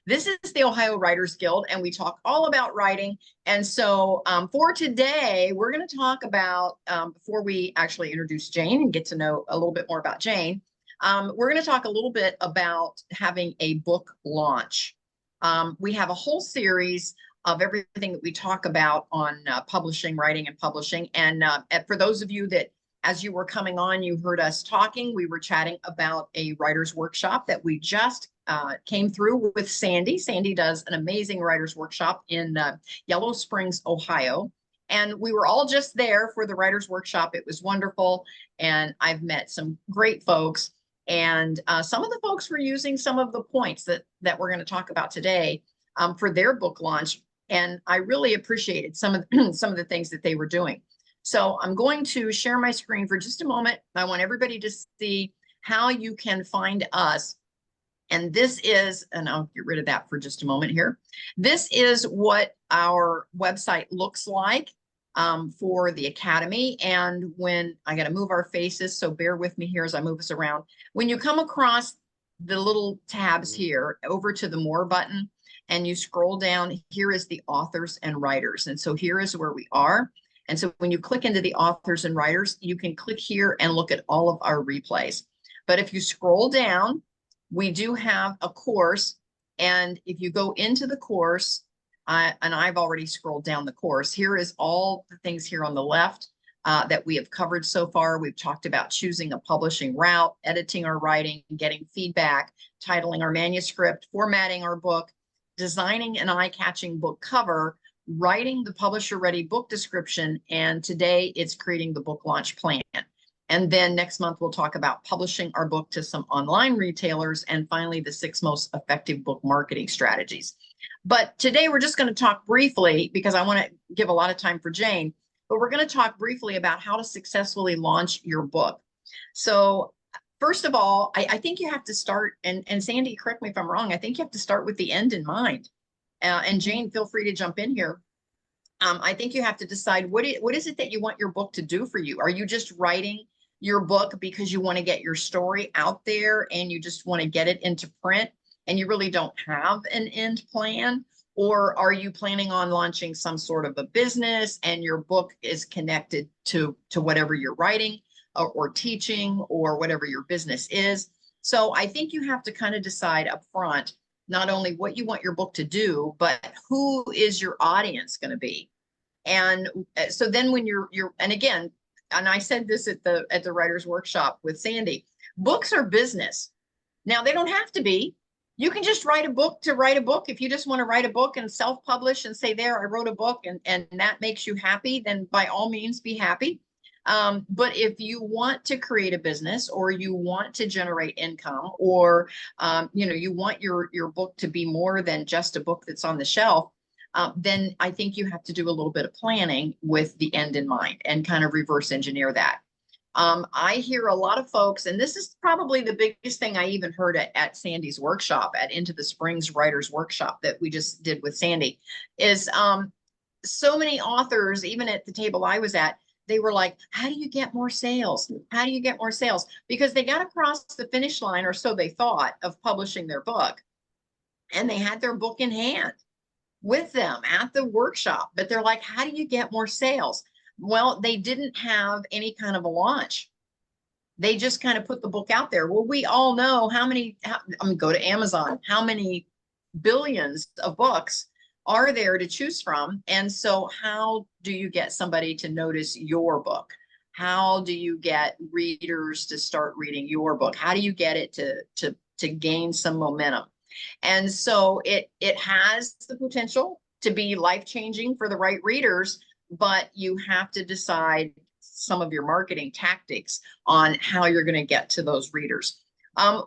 This is the Ohio Writers Guild, and we talk all about writing. And so for today, we're going to talk about, before we actually introduce Jane and get to know a little bit more about Jane, we're going to talk a little bit about having a book launch. We have a whole series of everything that we talk about on publishing, writing, and publishing. And for those of you that, as you were coming on, you heard us talking, we were chatting about a writer's workshop that we just came through with Sandy. Sandy does an amazing writer's workshop in Yellow Springs, Ohio. And we were all just there for the writer's workshop. It was wonderful. And I've met some great folks. And some of the folks were using some of the points that we're going to talk about today for their book launch. And I really appreciated some of the things that they were doing. So I'm going to share my screen for just a moment. I want everybody to see how you can find us. And this is, and I'll get rid of that for just a moment here. This is what our website looks like for the Academy. And when I got to move our faces, so bear with me here as I move us around. When you come across the little tabs here over to the More button and you scroll down, here is the authors and writers. And so here is where we are. And so when you click into the authors and writers, you can click here and look at all of our replays. But if you scroll down, we do have a course. And if you go into the course, and I've already scrolled down the course, here is all the things here on the left that we have covered so far. We've talked about choosing a publishing route, editing our writing, getting feedback, titling our manuscript, formatting our book, designing an eye-catching book cover, writing the publisher-ready book description, and today it's creating the book launch plan. And then next month, we'll talk about publishing our book to some online retailers, and finally, the 6 most effective book marketing strategies. But today, we're just going to talk briefly, because I want to give a lot of time for Jane, but we're going to talk briefly about how to successfully launch your book. So first of all, I think you have to start, and Sandy, correct me if I'm wrong, I think you have to start with the end in mind. And Jane, feel free to jump in here. I think you have to decide what is it that you want your book to do for you? Are you just writing your book because you want to get your story out there and you just want to get it into print and you really don't have an end plan? Or are you planning on launching some sort of a business and your book is connected to whatever you're writing or teaching or whatever your business is? So I think you have to kind of decide up front not only what you want your book to do, but who is your audience going to be? And so then when you're, and again, and I said this at the writer's workshop with Sandy, books are business. Now they don't have to be. You can just write a book to write a book. If you just want to write a book and self-publish and say, there, I wrote a book, and that makes you happy, then by all means be happy. But if you want to create a business or you want to generate income or, you want your book to be more than just a book that's on the shelf, then I think you have to do a little bit of planning with the end in mind and kind of reverse engineer that. I hear a lot of folks, and this is probably the biggest thing I even heard at Sandy's workshop, at Into the Springs Writers Workshop that we just did with Sandy, is so many authors, even at the table I was at, they were like, how do you get more sales? How do you get more sales? Because they got across the finish line, or so they thought, of publishing their book. And they had their book in hand with them at the workshop. But they're like, how do you get more sales? Well, they didn't have any kind of a launch. They just kind of put the book out there. Well, we all know I mean, go to Amazon, how many billions of books are there to choose from? And so how do you get somebody to notice your book? How do you get readers to start reading your book? How do you get it to gain some momentum? And so it has the potential to be life-changing for the right readers, but you have to decide some of your marketing tactics on how you're going to get to those readers.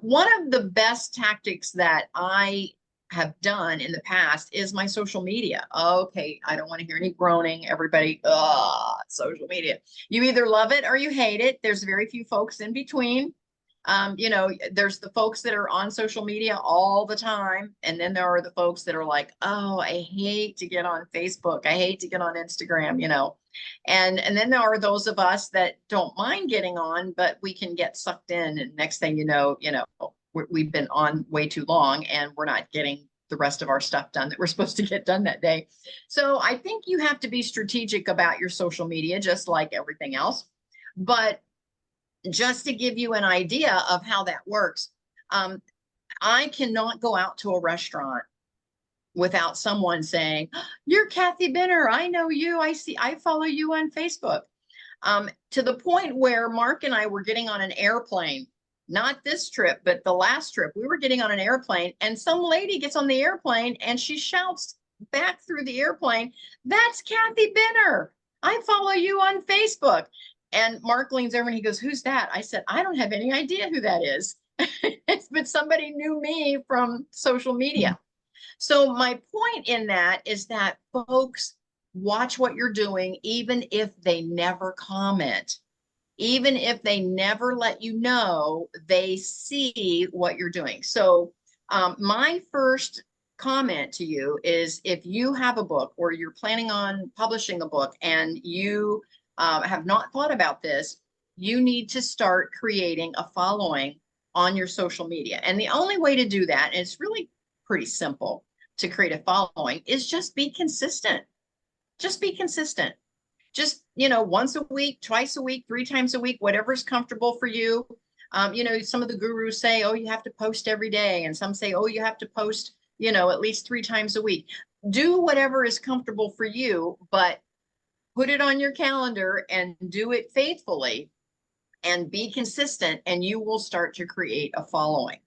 One of the best tactics that I have done in the past is my social media. Okay, I don't want to hear any groaning. Everybody, social media. You either love it or you hate it. There's very few folks in between. There's the folks that are on social media all the time. And then there are the folks that are like, oh, I hate to get on Facebook. I hate to get on Instagram, And then there are those of us that don't mind getting on, but we can get sucked in. And next thing you know, we've been on way too long and we're not getting the rest of our stuff done that we're supposed to get done that day. So I think you have to be strategic about your social media, just like everything else. But just to give you an idea of how that works, I cannot go out to a restaurant without someone saying, "You're Kathy Benner. I know you. I follow you on Facebook." To the point where Mark and I were getting on an airplane, not this trip, but the last trip, we were getting on an airplane, and some lady gets on the airplane and she shouts back through the airplane, "That's Kathy Benner. I follow you on Facebook." And Mark leans over and he goes, "Who's that?" I said, "I don't have any idea who that is." But somebody knew me from social media. So my point in that is that folks, watch what you're doing, even if they never comment, even if they never let you know, they see what you're doing. So my first comment to you is, if you have a book or you're planning on publishing a book and you have not thought about this, you need to start creating a following on your social media. And the only way to do that, and it's really pretty simple to create a following, is just be consistent. Just be consistent. Just, once a week, twice a week, 3 times a week, whatever's comfortable for you. Some of the gurus say, "Oh, you have to post every day." And some say, "Oh, you have to post, at least 3 times a week." Do whatever is comfortable for you, but put it on your calendar and do it faithfully and be consistent, and you will start to create a following.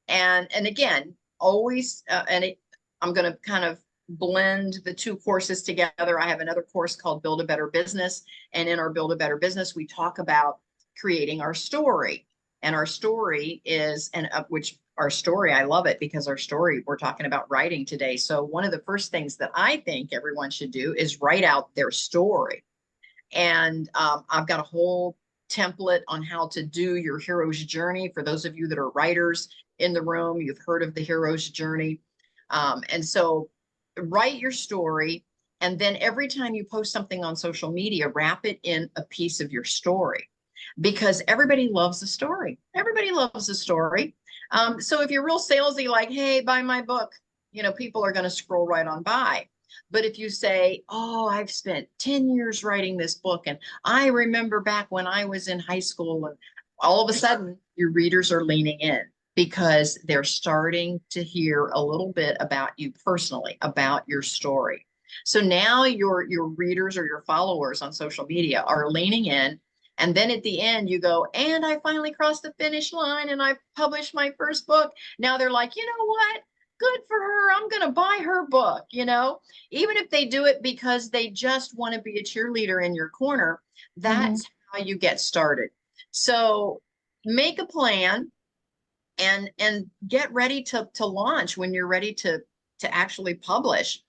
And again, always, I'm going to kind of blend the 2 courses together. I have another course called Build a Better Business. And in our Build a Better Business, we talk about creating our story. And our story is, our story, I love it, because our story, we're talking about writing today. So one of the first things that I think everyone should do is write out their story. And I've got a whole template on how to do your hero's journey. For those of you that are writers in the room, you've heard of the hero's journey. And so write your story. And then every time you post something on social media, wrap it in a piece of your story, because everybody loves a story. Everybody loves a story. So if you're real salesy, like, "Hey, buy my book," people are going to scroll right on by. But if you say, "Oh, I've spent 10 years writing this book, and I remember back when I was in high school," and all of a sudden your readers are leaning in, because they're starting to hear a little bit about you personally, about your story. So now your readers or your followers on social media are leaning in. And then at the end you go, "And I finally crossed the finish line and I published my first book." Now they're like, "You know what? Good for her. I'm going to buy her book." Even if they do it because they just want to be a cheerleader in your corner, that's how you get started. So make a plan and get ready to launch when you're ready to actually publish.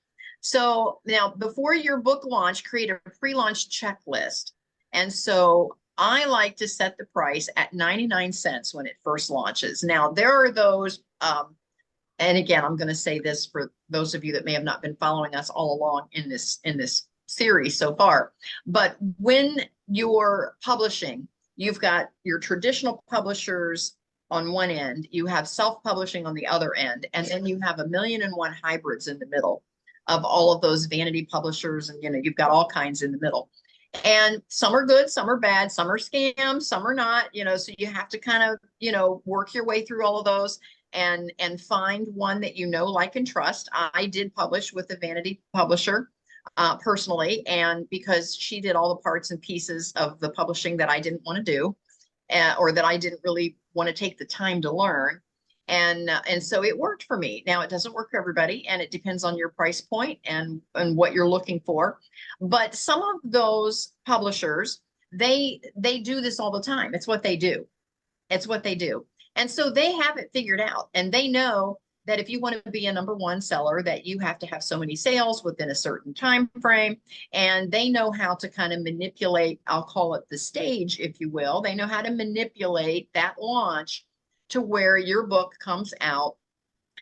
So now, before your book launch, create a pre-launch checklist. And so I like to set the price at 99 cents when it first launches. Now, there are those, and again, I'm going to say this for those of you that may have not been following us all along in this series so far, but when you're publishing, you've got your traditional publishers on one end, you have self-publishing on the other end, and then you have 1,000,001 hybrids in the middle of all of those vanity publishers, and you've got all kinds in the middle. And some are good, some are bad, some are scams, some are not, so you have to kind of, work your way through all of those and find one that like and trust. I did publish with a vanity publisher personally, and because she did all the parts and pieces of the publishing that I didn't want to do, or that I didn't really want to take the time to learn. And so it worked for me. Now, it doesn't work for everybody, and it depends on your price point and what you're looking for. But some of those publishers, they do this all the time. It's what they do. It's what they do. And so they have it figured out, and they know that if you want to be a #1 seller, that you have to have so many sales within a certain time frame. And they know how to kind of manipulate, I'll call it the stage, if you will. They know how to manipulate that launch to where your book comes out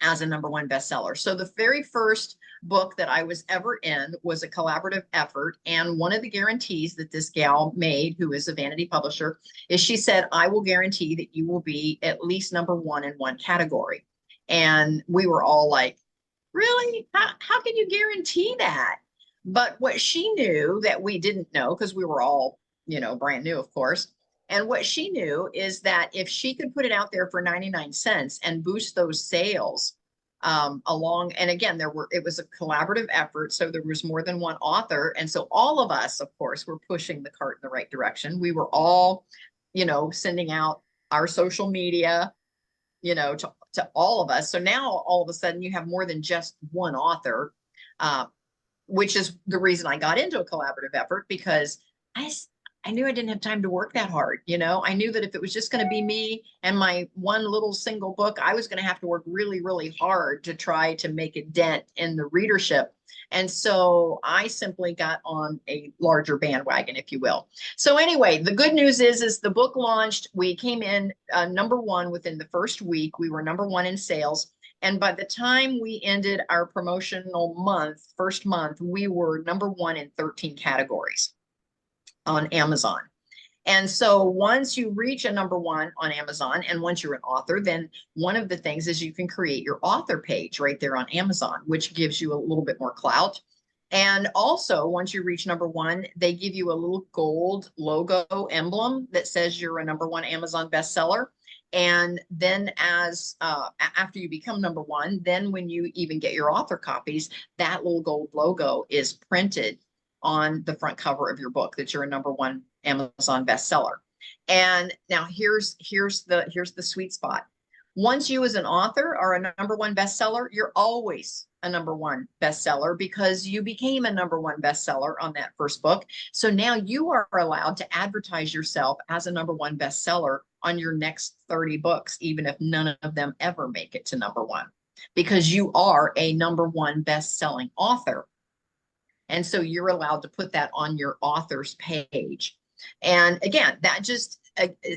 as a #1 bestseller. So the very first book that I was ever in was a collaborative effort. And one of the guarantees that this gal made, who is a vanity publisher, is she said, "I will guarantee that you will be at least #1 in one category." And we were all like, Really? How can you guarantee that? But what she knew that we didn't know, because we were all, brand new, of course. And what she knew is that if she could put it out there for 99 cents and boost those sales along, and again, it was a collaborative effort. So there was more than one author. And so all of us, of course, were pushing the cart in the right direction. We were all, sending out our social media, to all of us. So now all of a sudden you have more than just one author, uh, which is the reason I got into a collaborative effort, because I knew I didn't have time to work that hard. I knew that if it was just going to be me and my one little single book, I was going to have to work really, really hard to try to make a dent in the readership. And so I simply got on a larger bandwagon, if you will. So anyway, the good news is the book launched. We came in #1 within the first week. We were #1 in sales. And by the time we ended our promotional first month, we were #1 in 13 categories on Amazon. And so once you reach a #1 on Amazon, and once you're an author, then one of the things is you can create your author page right there on Amazon, which gives you a little bit more clout. And also, once you reach #1, they give you a little gold logo emblem that says you're a #1 Amazon bestseller. And then after you become #1, then when you even get your author copies, that little gold logo is printed on the front cover of your book that you're a #1 Amazon bestseller. And now here's the sweet spot. Once you as an author are a #1 bestseller, you're always a #1 bestseller, because you became a #1 bestseller on that first book. So now you are allowed to advertise yourself as a #1 bestseller on your next 30 books, even if none of them ever make it to #1, because you are a #1 best-selling author. And so you're allowed to put that on your author's page. And again, that just,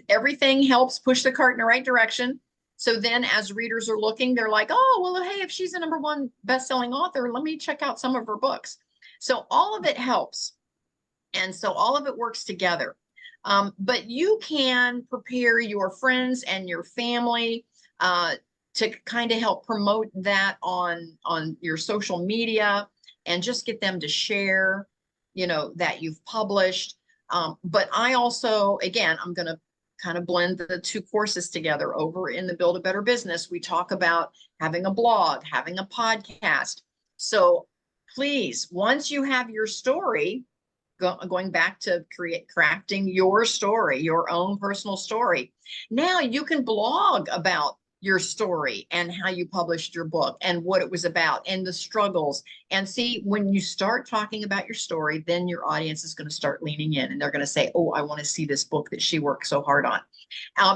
everything helps push the cart in the right direction. So then as readers are looking, they're like, oh, well, hey, if she's a #1 best-selling author, let me check out some of her books. So all of it helps. And so all of it works together. But you can prepare your friends and your family to kind of help promote that on your social media, and just get them to share, that you've published. But I also, again, I'm going to kind of blend the two courses together. Over in the Build a Better Business, we talk about having a blog, having a podcast. So please, once you have your story, going back to crafting your story, your own personal story, now you can blog about your story and how you published your book and what it was about and the struggles. And see, when you start talking about your story, then your audience is going to start leaning in, and they're going to say, oh, I want to see this book that she worked so hard on.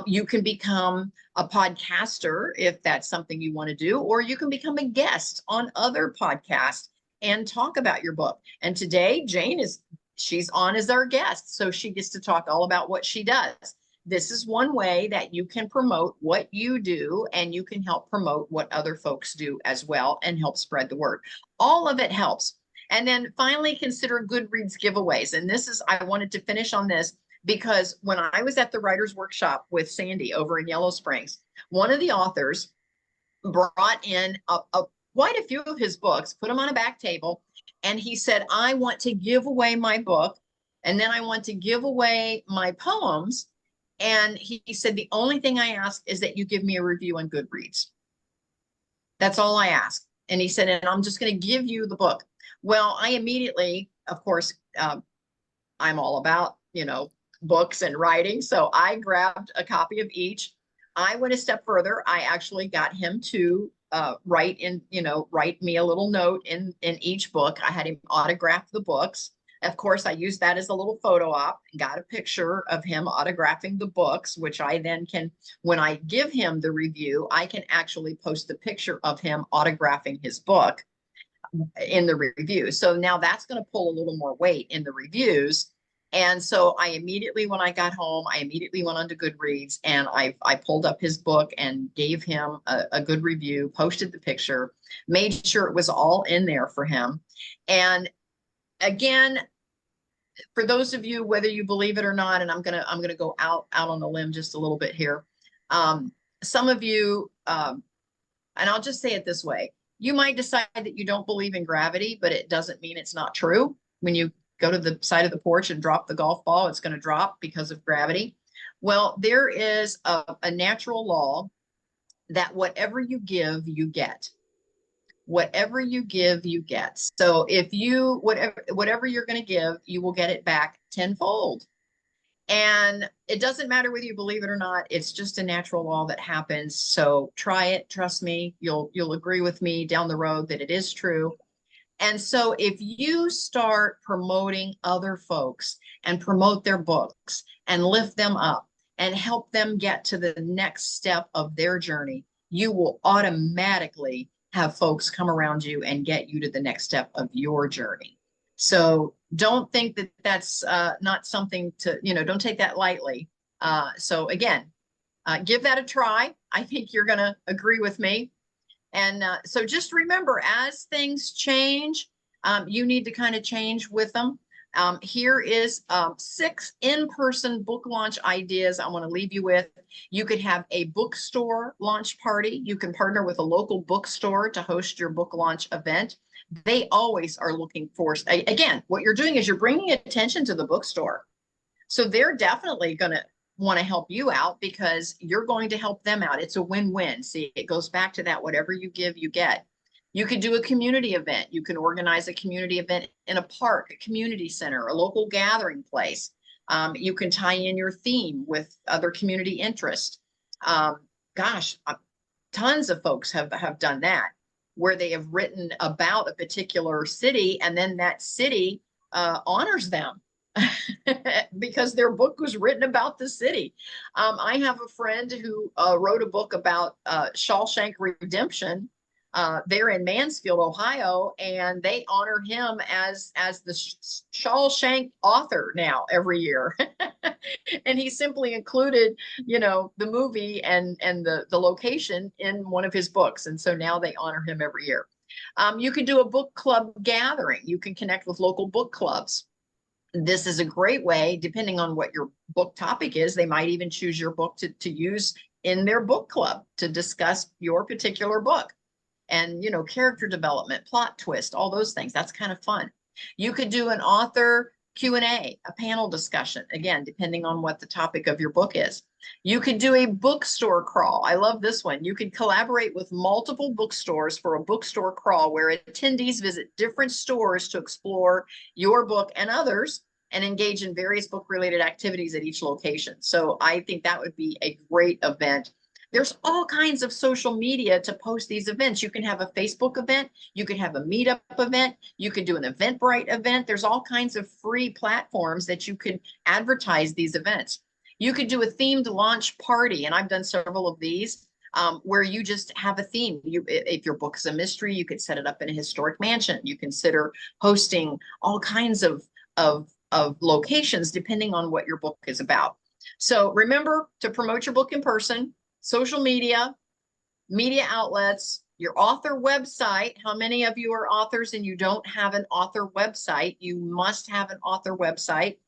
You can become a podcaster if that's something you want to do, or you can become a guest on other podcasts and talk about your book. And today, she's on as our guest, so she gets to talk all about what she does. This is one way that you can promote what you do, and you can help promote what other folks do as well, and help spread the word. All of it helps. And then finally, consider Goodreads giveaways. And I wanted to finish on this, because when I was at the writer's workshop with Sandy over in Yellow Springs, one of the authors brought in quite a few of his books, put them on a back table, and he said, I want to give away my book, and then I want to give away my poems. And he said, the only thing I ask is that you give me a review on Goodreads. That's all I ask. And he said, and I'm just going to give you the book. Well, I immediately, of course, I'm all about, books and writing. So I grabbed a copy of each. I went a step further. I actually got him to write me a little note in each book. I had him autograph the books. Of course, I used that as a little photo op and got a picture of him autographing the books, which I then can, when I give him the review, I can actually post the picture of him autographing his book in the review. So now that's going to pull a little more weight in the reviews. And so I immediately, when I got home, I immediately went onto Goodreads, and I pulled up his book and gave him a good review, posted the picture, made sure it was all in there for him. And again, for those of you, whether you believe it or not, and I'm gonna go out on a limb just a little bit here. Some of you, and I'll just say it this way: You might decide that you don't believe in gravity, but it doesn't mean it's not true. When you go to the side of the porch and drop the golf ball, it's going to drop because of gravity. Well, there is a natural law that whatever you give, you get. Whatever you give, you get. So if you, whatever you're going to give, you will get it back tenfold. And it doesn't matter whether you believe it or not. It's just a natural law that happens. So try it. Trust me. You'll agree with me down the road that it is true. And so if you start promoting other folks and promote their books and lift them up and help them get to the next step of their journey, you will automatically have folks come around you and get you to the next step of your journey. So don't think that that's not something to, don't take that lightly. So again, give that a try. I think you're going to agree with me. And so just remember, as things change, you need to kind of change with them. Here is 6 in-person book launch ideas I want to leave you with. You could have a bookstore launch party. You can partner with a local bookstore to host your book launch event. They always are looking for, again, what you're doing is you're bringing attention to the bookstore. So they're definitely going to want to help you out because you're going to help them out. It's a win-win. See, it goes back to that, whatever you give, you get. You could do a community event. You can organize a community event in a park, a community center, a local gathering place. You can tie in your theme with other community interest. Gosh, tons of folks have done that, where they have written about a particular city and then that city honors them because their book was written about the city. I have a friend who wrote a book about 𝐀𝐮𝐭 Redemption there in Mansfield, Ohio, and they honor him as the 𝐀𝐮𝐭 author now every year. And he simply included, the movie and the location in one of his books. And so now they honor him every year. You can do a book club gathering. You can connect with local book clubs. This is a great way, depending on what your book topic is. They might even choose your book to use in their book club to discuss your particular book. And, character development, plot twist, all those things. That's kind of fun. You could do an author Q&A, a panel discussion, again, depending on what the topic of your book is. You could do a bookstore crawl. I love this one. You could collaborate with multiple bookstores for a bookstore crawl where attendees visit different stores to explore your book and others and engage in various book-related activities at each location. So I think that would be a great event. There's all kinds of social media to post these events. You can have a Facebook event. You could have a meetup event. You could do an Eventbrite event. There's all kinds of free platforms that you can advertise these events. You could do a themed launch party, and I've done several of these where you just have a theme. If your book is a mystery, you could set it up in a historic mansion. You consider hosting all kinds of locations depending on what your book is about. So remember to promote your book in person. Social media, media outlets, your author website. How many of you are authors and you don't have an author website? You must have an author website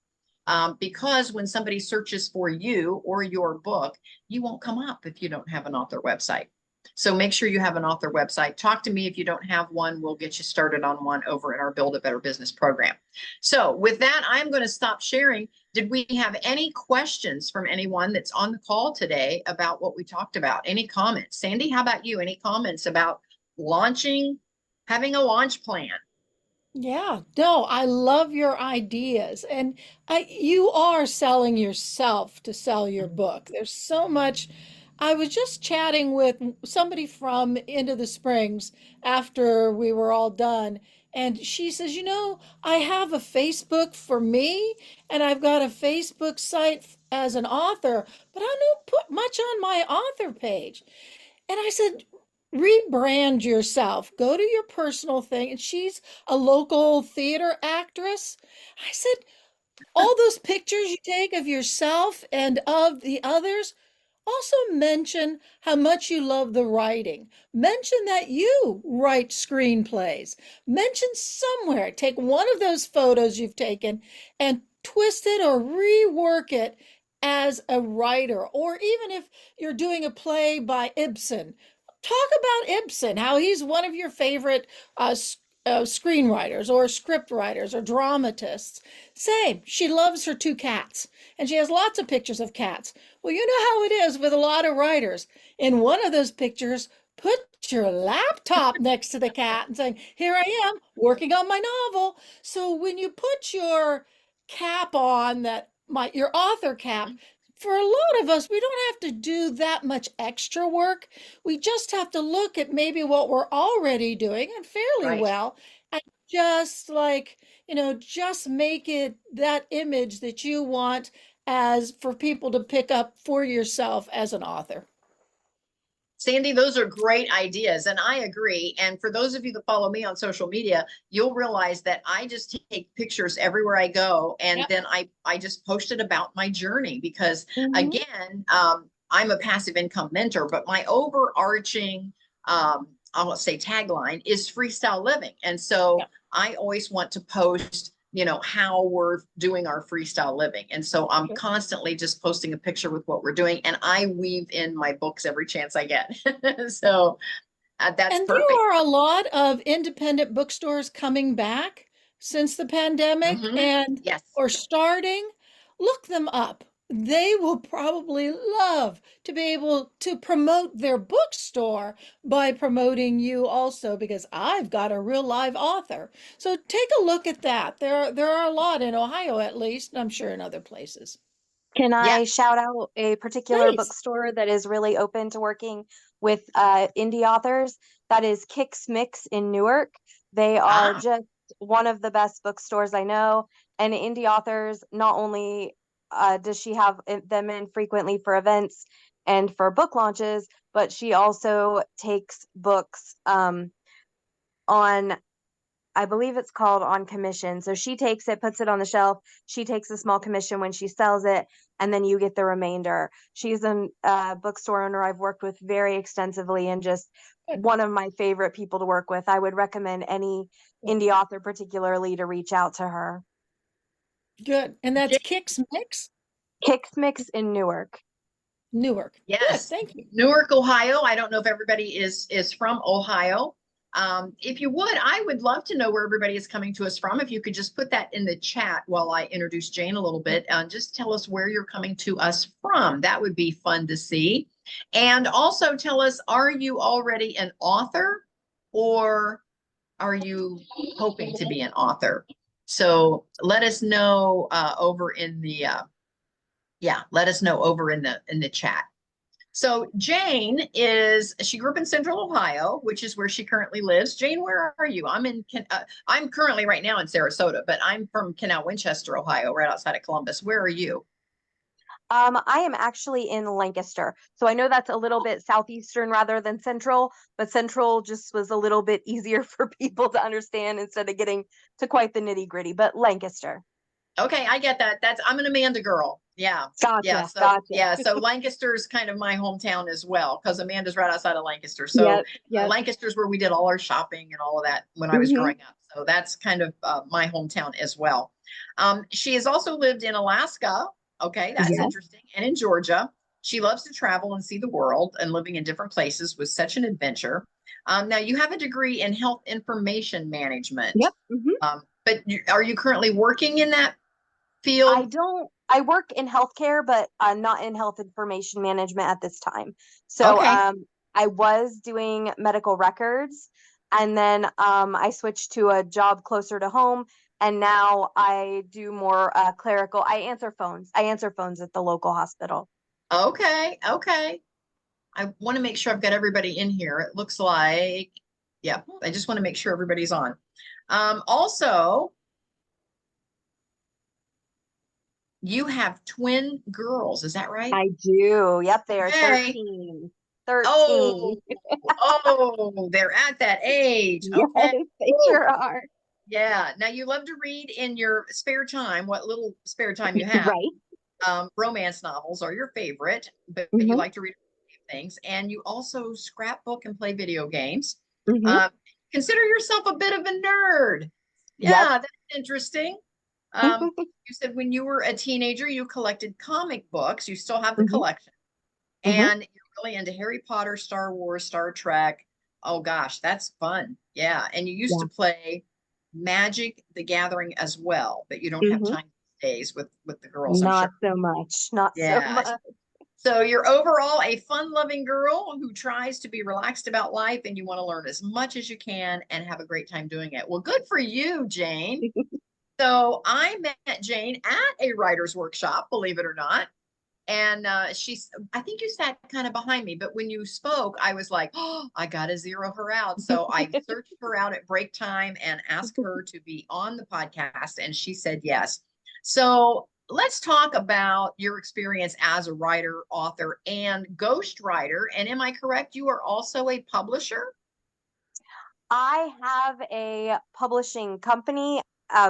because when somebody searches for you or your book, you won't come up if you don't have an author website. So make sure you have an author website. Talk to me if you don't have one. We'll get you started on one over in our Build a Better Business program. So with that, I'm going to stop sharing. Did we have any questions from anyone that's on the call today about what we talked about? Any comments? Sandy, how about you? Any comments about launching, having a launch plan? Yeah, no, I love your ideas. And you are selling yourself to sell your book. There's so much. I was just chatting with somebody from Into the Springs after we were all done, and she says, I have a Facebook for me, and I've got a Facebook site as an author, but I don't put much on my author page. And I said, rebrand yourself, go to your personal thing. And she's a local theater actress. I said, all those pictures you take of yourself and of the others, also mention how much you love the writing. Mention that you write screenplays. Mention somewhere, take one of those photos you've taken and twist it or rework it as a writer. Or even if you're doing a play by Ibsen, talk about Ibsen, how he's one of your favorite screenwriters or script writers or dramatists. Same, she loves her two cats, and she has lots of pictures of cats. Well, you know how it is with a lot of writers. In one of those pictures, put your laptop next to the cat and saying, "Here I am working on my novel." So when you put your cap on, that my your author cap, for a lot of us, we don't have to do that much extra work. We just have to look at maybe what we're already doing and fairly Right. well, and just like, just make it that image that you want as for people to pick up for yourself as an author. Sandy, those are great ideas, and I agree. And for those of you that follow me on social media, you'll realize that I just take pictures everywhere I go, and Yep. then I just post it about my journey because, Mhm. again, I'm a passive income mentor, but my overarching, I'll say tagline is freestyle living, and so Yep. I always want to post, how we're doing our freestyle living. And so I'm Sure. constantly just posting a picture with what we're doing. And I weave in my books every chance I get. So that's And perfect. there are a lot of independent bookstores coming back since the pandemic Hmm. and Yes. or starting. Look them up. They will probably love to be able to promote their bookstore by promoting you also, because I've got a real live author. So take a look at that. There are a lot in Ohio, at least, and I'm sure in other places. Can Yeah. I shout out a particular Please. bookstore that is really open to working with indie authors? That is 𝐀𝐮𝐿 in Newark. They are Ah, just one of the best bookstores I know. And indie authors, not only does she have them in frequently for events and for book launches, but she also takes books on, I believe it's called on commission. So she takes it, puts it on the shelf. She takes a small commission when she sells it, and then you get the remainder. She's a bookstore owner I've worked with very extensively and just Good. one of my favorite people to work with. I would recommend any Good. indie author particularly to reach out to her. Good. And that's Ja- Kix Mix, 𝐀𝐮𝐿 in Newark. Newark. Good. yes. Thank you. Newark, Ohio. I don't know if everybody is from Ohio. If you would, I would love to know where everybody is coming to us from. If you could just put that in the chat while I introduce Jane a little bit, and just tell us where you're coming to us from. That would be fun to see. And also tell us, are you already an author, or are you hoping to be an author? So let us know over in the let us know over in the chat. So Jane she grew up in Central Ohio, which is where she currently lives. Jane, where are you? I'm currently right now in Sarasota, but I'm from Canal-Winchester, Ohio, right outside of Columbus. Where are you? I am actually in Lancaster. So I know that's a little bit southeastern rather than central, but central just was a little bit easier for people to understand instead of getting to quite the nitty-gritty, but Lancaster. Okay, I get that. I'm an Amanda girl. Yeah. Yeah. Gotcha, So gotcha. yeah, so Lancaster is kind of my hometown as well, because Amanda's right outside of Lancaster. So Yep, yep. Lancaster's where we did all our shopping and all of that when I was Hmm. growing up. So that's kind of my hometown as well. She has also lived in Alaska. Okay, that's Yeah. interesting. And in Georgia. She loves to travel and see the world, and living in different places was such an adventure. Now you have a degree in health information management. Yep. Hmm. But are you currently working in that I field? don't, I work in healthcare, but not in health information management at this time. So Okay. I was doing medical records, and then I switched to a job closer to home, and now I do more clerical. I answer phones. I answer phones at the local hospital. Okay. Okay. I want to make sure I've got everybody in here. It looks like, yeah, I just want to make sure everybody's on. Also, you have twin girls, is that right? I do. Yep, they are Okay. 13. Oh, 13. they're at that age. Yes, Okay. they Woo. sure are. Yeah. Now you love to read in your spare time, what little spare time you have. Right. Romance novels are your favorite, but you Hmm. like to read things, and you also scrapbook and play video games. Hmm. Uh, Consider yourself a bit of a nerd. Yep. Yeah, that's interesting. You said when you were a teenager, you collected comic books. You still have the Hmm. collection, Hmm. and you're really into Harry Potter, Star Wars, Star Trek. Oh gosh, that's fun. Yeah. And you used Yeah. to play Magic the Gathering as well, but you don't have Hmm. time these days with the girls, I'm Not sure. so much. Not so Yeah. much. So you're overall a fun-loving girl who tries to be relaxed about life, and you want to learn as much as you can and have a great time doing it. Well, good for you, Jane. So I met Jane at a writer's workshop, believe it or not. And I think you sat kind of behind me, but when you spoke, I was like, oh, I got to zero her out. So I searched her out at break time and asked her to be on the podcast, and she said yes. So let's talk about your experience as a writer, author, and ghostwriter. And am I correct? You are also a publisher? I have a publishing company,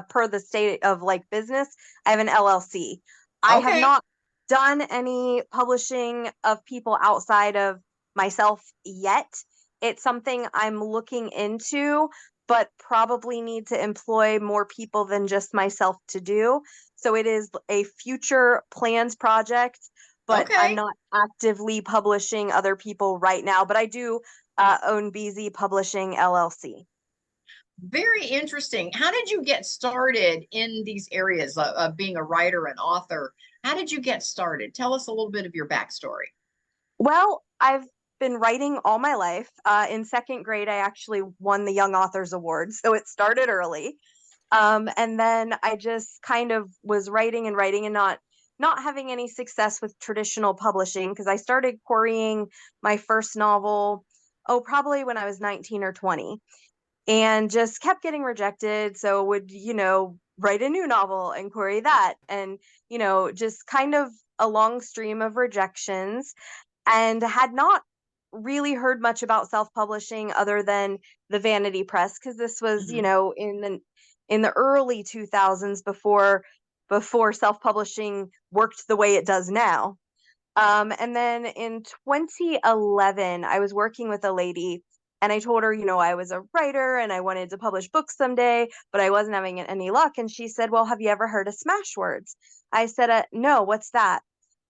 per the state of like business. I have an LLC. I have Okay. not done any publishing of people outside of myself yet. It's something I'm looking into, but probably need to employ more people than just myself to do. So it is a future plans project, but I'm Okay. not actively publishing other people right now. But I do own BZ Publishing LLC. Very interesting. How did you get started in these areas of being a writer and author? How did you get started? Tell us a little bit of your backstory. Well, I've been writing all my life. In second grade, I actually won the Young Authors Award, so it started early. And then I just kind of was writing and not having any success with traditional publishing because I started querying my first novel, oh, probably when I was 19 or 20, and just kept getting rejected. So would, write a new novel and query that, and, just kind of a long stream of rejections, and had not really heard much about self-publishing other than the vanity press because this was, Mhm. in the early 2000s before self-publishing worked the way it does now. And then in 2011, I was working with a lady and I told her, I was a writer and I wanted to publish books someday, but I wasn't having any luck. And she said, well, have you ever heard of Smashwords? I said, no, what's that?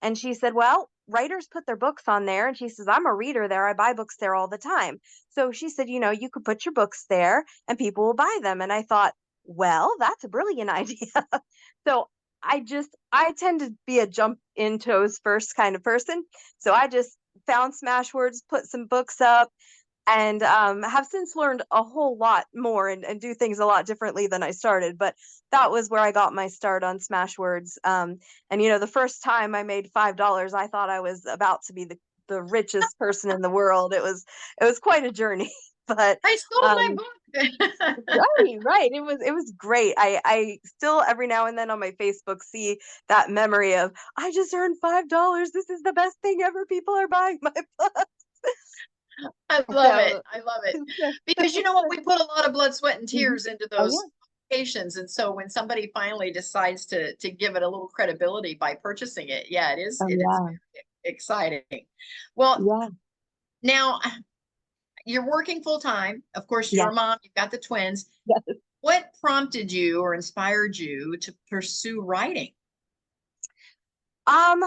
And she said, well, writers put their books on there. And she says, I'm a reader there. I buy books there all the time. So she said, you could put your books there and people will buy them. And I thought, well, that's a brilliant idea. So I tend to be a jump in toes first kind of person. So I just found Smashwords, put some books up, and have since learned a whole lot more and do things a lot differently than I started. But that was where I got my start on Smashwords. And the first time I made $5, I thought I was about to be the richest person in the world. It was quite a journey. But I sold my um, book. right. It was great. I still every now and then on my Facebook see that memory of I just earned $5. This is the best thing ever. People are buying my book. I love it. So, I love it. Because you know what? We put a lot of blood, sweat, and mhm. tears into Oh those yeah. applications. And so when somebody finally decides to give it a little credibility by purchasing it, yeah, Oh it is yeah. very exciting. Well, Yeah. now you're working full time. Of course, you're Yeah. a mom, you've got the twins. Yeah. What prompted you or inspired you to pursue writing? Um,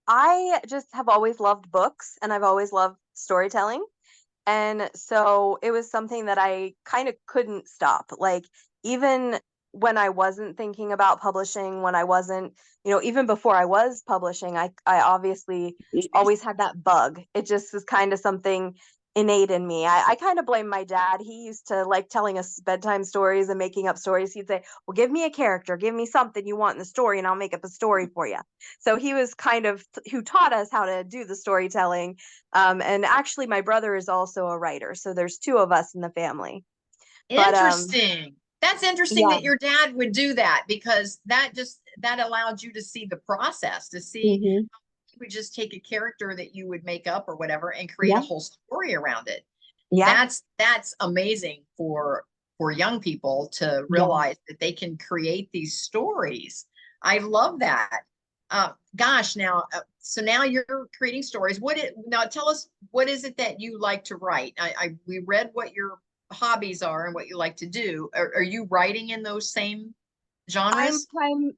I just have always loved books and I've always loved storytelling. And so it was something that I kind of couldn't stop. Like, even when I wasn't thinking about publishing, when I wasn't, even before I was publishing, I obviously always had that bug. It just was kind of something innate in me. I kind of blame my dad. He used to like telling us bedtime stories and making up stories. He'd say, well, give me a character, give me something you want in the story, and I'll make up a story for you. So he was kind of who taught us how to do the storytelling. And actually, my brother is also a writer, so there's two of us in the family. But Interesting. That's interesting yeah. that your dad would do that because that allowed you to see the process, to see Hmm. you would just take a character that you would make up or whatever and create a Yeah. whole story around it. Yeah. That's amazing for young people to Yeah. realize that they can create these stories. I love that. Gosh, now so now you're creating stories. Now tell us, what is it that you like to write? We read what your hobbies are and what you like to do. Are you writing in those same genres?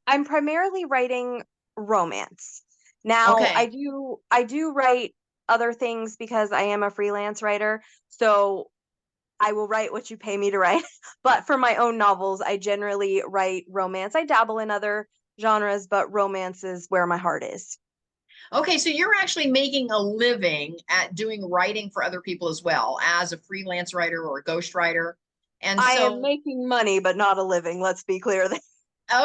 I'm primarily writing romance. Now, Okay. I do write other things because I am a freelance writer. So I will write what you pay me to write. But for my own novels, I generally write romance. I dabble in other genres, but romance is where my heart is. Okay, so you're actually making a living at doing writing for other people as well as a freelance writer or a ghostwriter. And I am so, making money, but not a living. Let's be clear.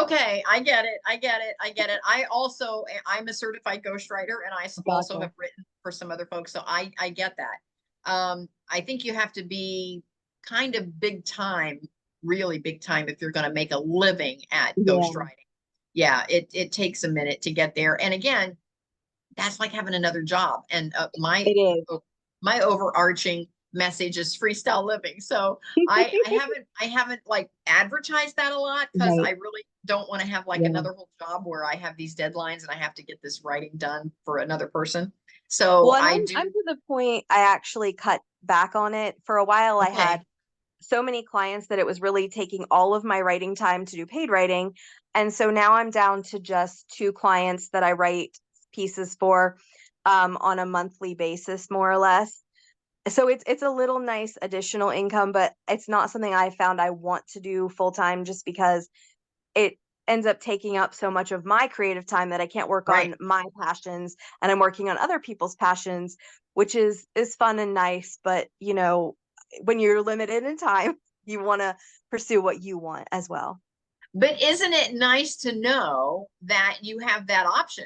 okay, I get it. I get it. I get it. I'm a certified ghostwriter, and also Gotcha. have written for some other folks. So I get that. I think you have to be kind of big time, really big time, if you're going to make a living at Yeah, ghostwriting. Yeah, it takes a minute to get there. And again, that's like having another job. And it is. my overarching message is freestyle living. So I haven't like advertised that a lot because Right. I really don't want to have like Yeah. another whole job where I have these deadlines and I have to get this writing done for another person. Well, So and I I'm do. to the point I actually cut back on it. For a while, I had Okay. so many clients that it was really taking all of my writing time to do paid writing. And so now I'm down to just two clients that I write pieces for on a monthly basis, more or less. So it's a little nice additional income, but it's not something I found I want to do full time just because it ends up taking up so much of my creative time that I can't work Right. on my passions and I'm working on other people's passions, which is fun and nice, but when you're limited in time, you want to pursue what you want as well. But isn't it nice to know that you have that option?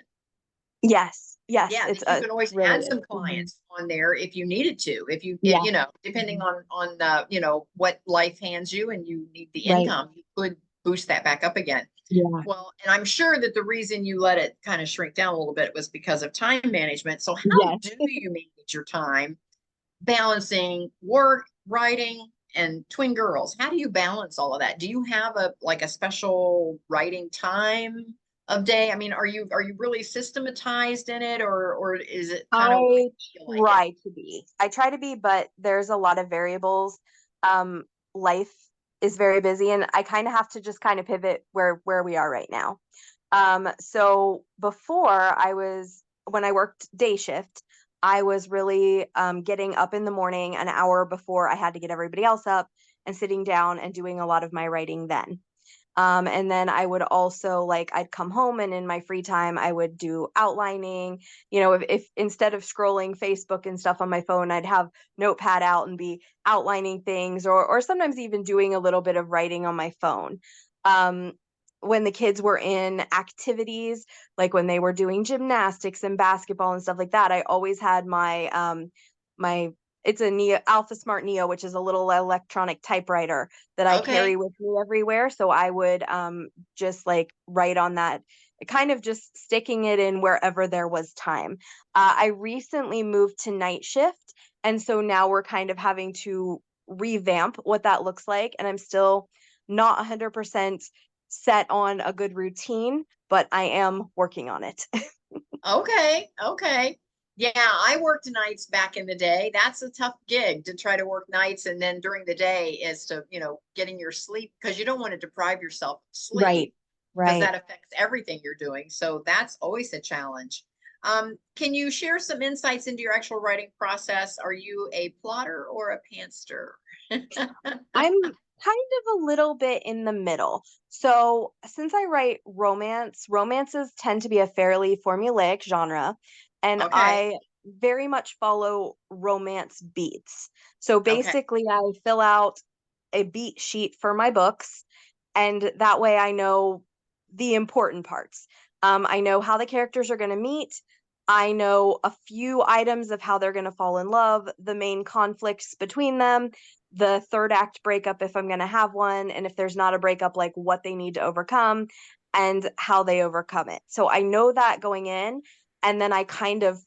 Yes. Yes, Yeah, it's that you can always really add is. some clients on there if you needed to, if you, Yeah. depending Mhm. on what life hands you and you need the Right. income, you could boost that back up again. Yeah. Well, and I'm sure that the reason you let it kind of shrink down a little bit was because of time management. So how Yes. do you manage your time balancing work, writing, and twin girls? How do you balance all of that? Do you have a special writing time of day? I mean, are you really systematized in it, or is it kind of when I you feel like it? I try to be, but there's a lot of variables. Um, Life is very busy, and I kind of have to just kind of pivot where we are right now. So before when I worked day shift, I was really getting up in the morning an hour before I had to get everybody else up and sitting down and doing a lot of my writing then. And then I would also like I'd come home and in my free time I would do outlining. If instead of scrolling Facebook and stuff on my phone, I'd have notepad out and be outlining things or sometimes even doing a little bit of writing on my phone. Um, when the kids were in activities, like when they were doing gymnastics and basketball and stuff like that, I always had my it's a Neo Alpha Smart Neo, which is a little electronic typewriter that I carry Okay. with me everywhere. So I would just like write on that, kind of just sticking it in wherever there was time. I recently moved to night shift. And so now we're kind of having to revamp what that looks like. And I'm still not 100% set on a good routine, but I am working on it. Okay. Okay. Yeah, I worked nights back in the day. That's a tough gig to try to work nights and then during the day is to, getting your sleep because you don't want to deprive yourself of sleep Right. because Right. that affects everything you're doing. So that's always a challenge. Can you share some insights into your actual writing process? Are you a plotter or a pantster? I'm kind of a little bit in the middle. So, since I write romances tend to be a fairly formulaic genre, and Okay. I very much follow romance beats. So, Okay. basically, I fill out a beat sheet for my books, and that way I know the important parts. I know how the characters are going to meet. I know a few items of how they're going to fall in love, the main conflicts between them, the third act breakup if I'm going to have one, and if there's not a breakup, like what they need to overcome and how they overcome it. So I know that going in, and then I kind of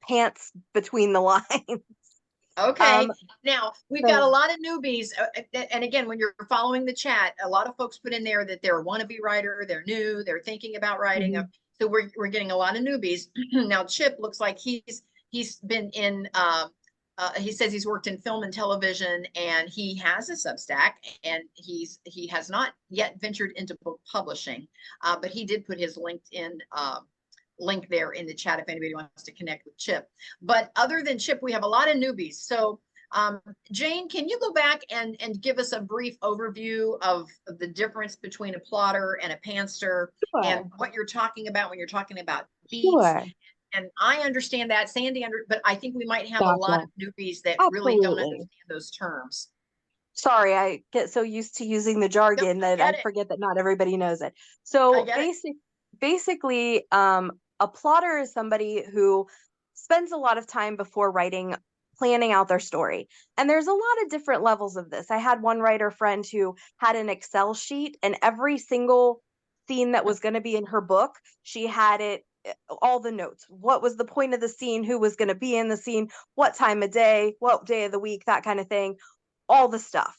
pants between the lines. Okay. Um, Now we've got a so lot of newbies. And again, when you're following the chat, a lot of folks put in there that they're a wannabe writer, they're new, they're thinking about writing. mhm, So we're getting a lot of newbies. Now Chip looks like he's been in he says he's worked in film and television and he has a Substack and he has not yet ventured into book publishing. But he did put his LinkedIn link there in the chat if anybody wants to connect with Chip. But other than Chip, we have a lot of newbies. So Jane, can you go back and give us a brief overview of the difference between a plotter and a pantser and what you're talking about when you're talking about beats? Sure. And I understand that, Sandy, but I think we might have a lot Gotcha. of newbies that really don't Absolutely. understand those terms. Sorry, I get so used to using the jargon that I forget that not everybody knows it. I So get it. basically, a plotter is somebody who spends a lot of time before writing, planning out their story. And there's a lot of different levels of this. I had one writer friend who had an Excel sheet, and every single scene that was going to be in her book, she had it, all the notes. What was the point of the scene? Who was going to be in the scene? What time of day? What day of the week? That kind of thing, all the stuff.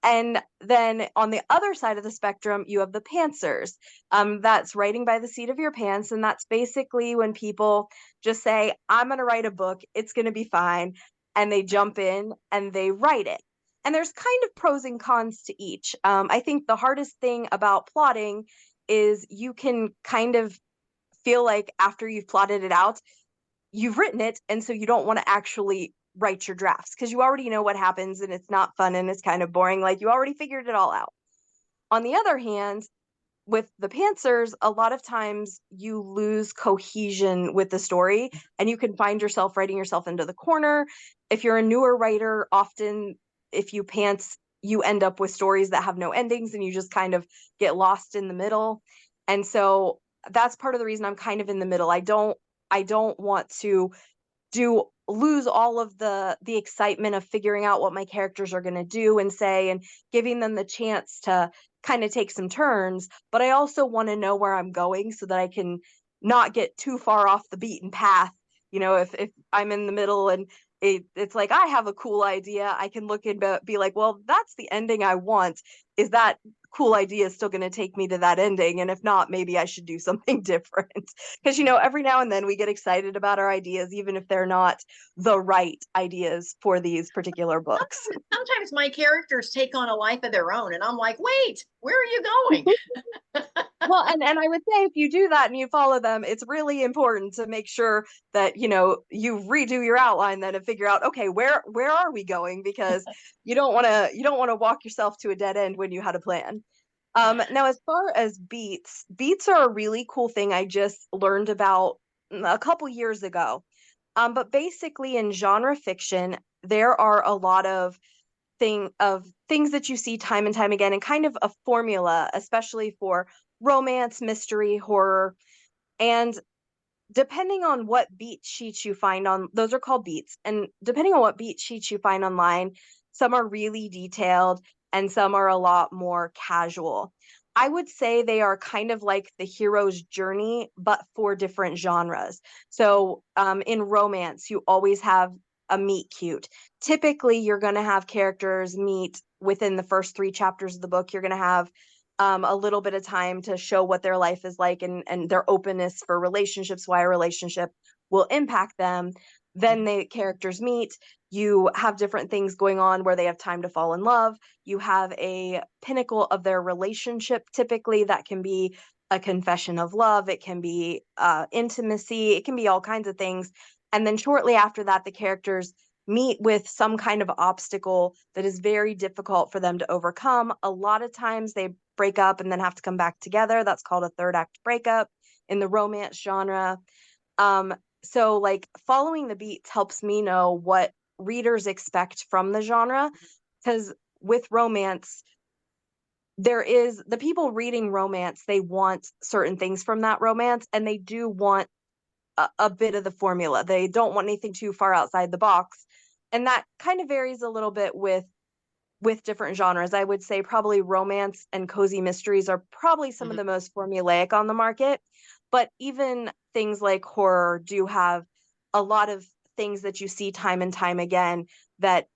And then on the other side of the spectrum, you have the pantsers. That's writing by the seat of your pants. And that's basically when people just say, I'm going to write a book, it's going to be fine. And they jump in and they write it. And there's kind of pros and cons to each. I think the hardest thing about plotting is you can kind of feel like after you've plotted it out, you've written it, and so you don't want to actually write your drafts because you already know what happens and it's not fun and it's kind of boring, like you already figured it all out. On the other hand, with the pantsers, a lot of times you lose cohesion with the story and you can find yourself writing yourself into the corner. If you're a newer writer, often if you pants, you end up with stories that have no endings and you just kind of get lost in the middle. And so that's part of the reason I'm kind of in the middle. I don't want to lose all of the excitement of figuring out what my characters are going to do and say and giving them the chance to kind of take some turns, but I also want to know where I'm going so that I can not get too far off the beaten path. You know, if I'm in the middle and it's like I have a cool idea, I can look and be like, well, that's the ending I want. Is that cool idea still going to take me to that ending? And if not, maybe I should do something different. Because, you know, every now and then we get excited about our ideas, even if they're not the right ideas for these particular books. Sometimes my characters take on a life of their own, and I'm like, wait, where are you going? Well, and I would say if you do that and you follow them, it's really important to make sure that, you know, you redo your outline then and figure out, okay, where are we going? Because you don't want to walk yourself to a dead end when you had a plan. Now, as far as beats are a really cool thing I just learned about a couple years ago. But basically in genre fiction, there are a lot of things that you see time and time again, and kind of a formula, especially for romance, mystery, horror. And depending on what beat sheets you find on, those are called beats. And depending on what beat sheets you find online, some are really detailed and some are a lot more casual. I would say they are kind of like the hero's journey, but for different genres. So in romance, you always have a meet cute. Typically, you're going to have characters meet within the first 3 chapters of the book. You're going to have a little bit of time to show what their life is like and their openness for relationships, why a relationship will impact them. Then the characters meet. You have different things going on where they have time to fall in love. You have a pinnacle of their relationship, typically that can be a confession of love. It can be intimacy. It can be all kinds of things. And then shortly after that, the characters meet with some kind of obstacle that is very difficult for them to overcome. A lot of times they break up and then have to come back together. That's called a third act breakup in the romance genre. So like following the beats helps me know what readers expect from the genre, because with romance, there is the people reading romance, they want certain things from that romance, and they do want a bit of the formula. They don't want anything too far outside the box. And that kind of varies a little bit with different genres. I would say probably romance and cozy mysteries are probably some of the most formulaic on the market. But even things like horror do have a lot of things that you see time and time again that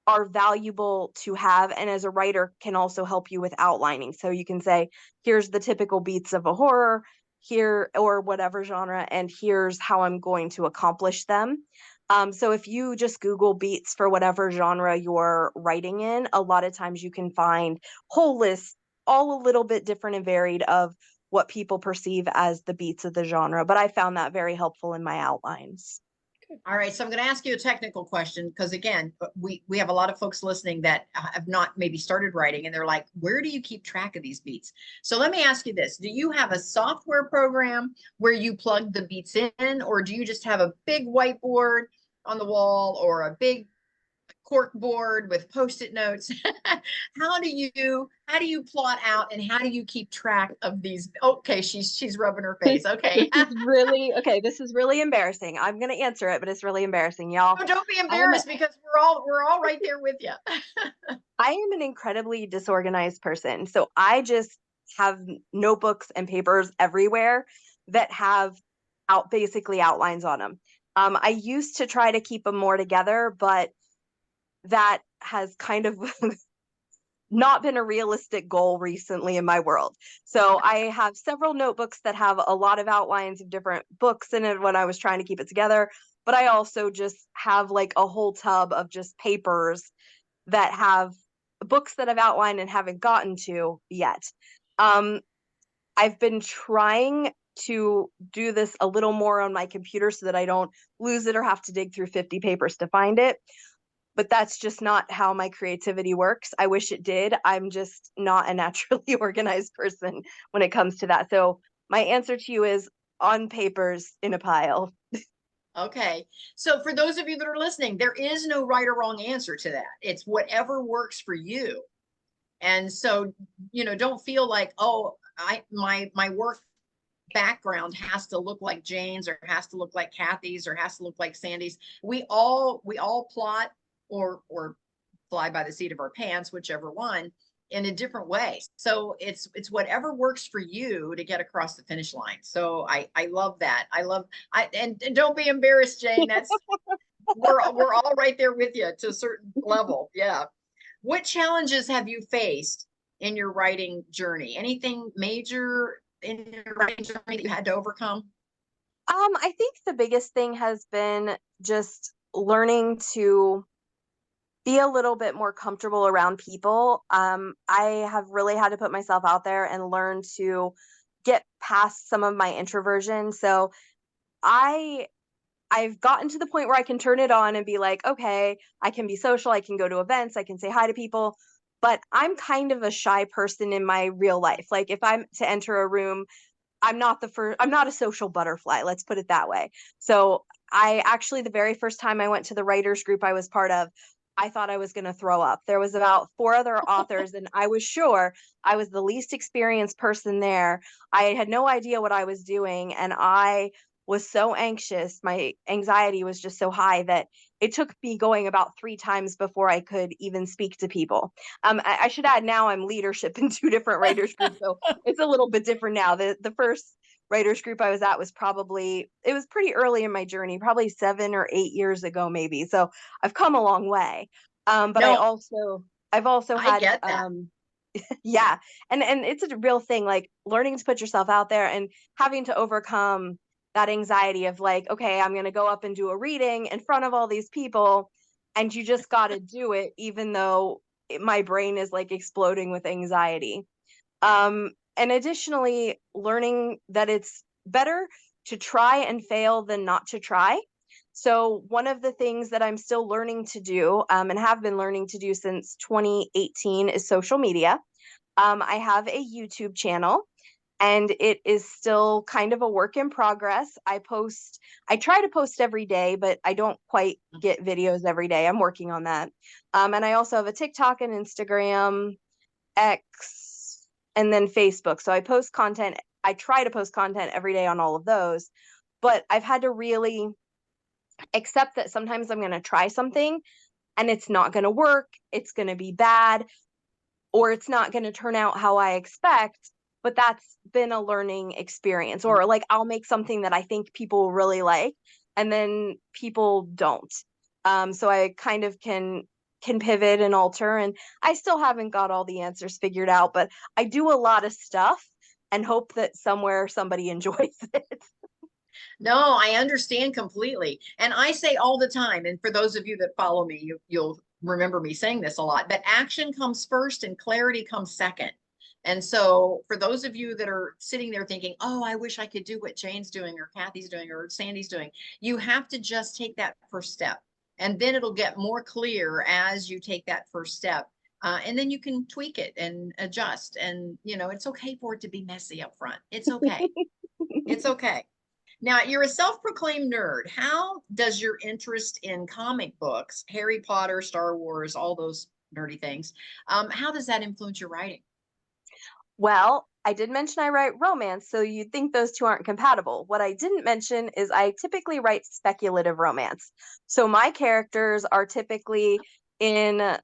are valuable to have, and as a writer can also help you with outlining. So you can say, here's the typical beats of a horror here or whatever genre, and here's how I'm going to accomplish them. So if you just Google beats for whatever genre you're writing in, a lot of times you can find whole lists, all a little bit different and varied, of what people perceive as the beats of the genre. But I found that very helpful in my outlines. All right, so I'm going to ask you a technical question because again, we have a lot of folks listening that have not maybe started writing and they're like, where do you keep track of these beats? So let me ask you this. Do you have a software program where you plug the beats in, or do you just have a big whiteboard on the wall or a big cork board with post-it notes? how do you plot out and how do you keep track of these? Okay, she's rubbing her face. Okay. This is really embarrassing. I'm gonna answer it, but it's really embarrassing, y'all. Oh, don't be embarrassed because we're all right there with you. I am an incredibly disorganized person. So I just have notebooks and papers everywhere that have basically outlines on them. I used to try to keep them more together, but that has kind of not been a realistic goal recently in my world. So I have several notebooks that have a lot of outlines of different books in it when I was trying to keep it together. But I also just have like a whole tub of just papers that have books that I've outlined and haven't gotten to yet. I've been trying to do this a little more on my computer so that I don't lose it or have to dig through 50 papers to find it. But that's just not how my creativity works. I wish it did. I'm just not a naturally organized person when it comes to that. So my answer to you is on papers in a pile. Okay. So for those of you that are listening, there is no right or wrong answer to that. It's whatever works for you. And so, don't feel like, oh, my work background has to look like Jane's or has to look like Kathy's or has to look like Sandy's. We all plot or fly by the seat of our pants, whichever one, in a different way. So it's whatever works for you to get across the finish line. So I love that. And don't be embarrassed, Jane. That's we're all right there with you to a certain level. Yeah. What challenges have you faced in your writing journey? Anything major in your writing journey that you had to overcome? I think the biggest thing has been just learning to be a little bit more comfortable around people. I have really had to put myself out there and learn to get past some of my introversion. So I've gotten to the point where I can turn it on and be like, okay, I can be social, I can go to events, I can say hi to people, but I'm kind of a shy person in my real life. Like if I'm to enter a room, I'm not a social butterfly, let's put it that way. So I actually, the very first time I went to the writers group I was part of, I thought I was going to throw up. There was about 4 other authors and I was sure I was the least experienced person there. I had no idea what I was doing and I was so anxious. My anxiety was just so high that it took me going about 3 times before I could even speak to people. I should add now I'm leadership in 2 different writers groups, so it's a little bit different now. The first writers group I was at was it was pretty early in my journey, probably 7 or 8 years ago, maybe. So I've come a long way. But No, I've also I had, get that. yeah, and it's a real thing, like learning to put yourself out there and having to overcome that anxiety of like, okay, I'm going to go up and do a reading in front of all these people, and you just got to do it, even though my brain is like exploding with anxiety. And additionally, learning that it's better to try and fail than not to try. So one of the things that I'm still learning to do, and have been learning to do since 2018, is social media. I have a YouTube channel and it is still kind of a work in progress. I try to post every day, but I don't quite get videos every day. I'm working on that. And I also have a TikTok and Instagram, X, and then Facebook. So I post content. I try to post content every day on all of those, but I've had to really accept that sometimes I'm going to try something and it's not going to work. It's going to be bad, or it's not going to turn out how I expect. But that's been a learning experience. Or like I'll make something that I think people really like, and then people don't. So I kind of can pivot and alter, and I still haven't got all the answers figured out, but I do a lot of stuff and hope that somewhere somebody enjoys it. No, I understand completely. And I say all the time, and for those of you that follow me, you'll remember me saying this a lot, but action comes first and clarity comes second. And so for those of you that are sitting there thinking, oh, I wish I could do what Jane's doing or Kathy's doing or Sandy's doing, you have to just take that first step. And then it'll get more clear as you take that first step. And then you can tweak it and adjust. And, you know, it's okay for it to be messy up front. It's okay. It's okay. Now, you're a self-proclaimed nerd. How does your interest in comic books, Harry Potter, Star Wars, all those nerdy things, how does that influence your writing? Well, I did mention I write romance, so you'd think those two aren't compatible. What I didn't mention is I typically write speculative romance. So my characters are typically in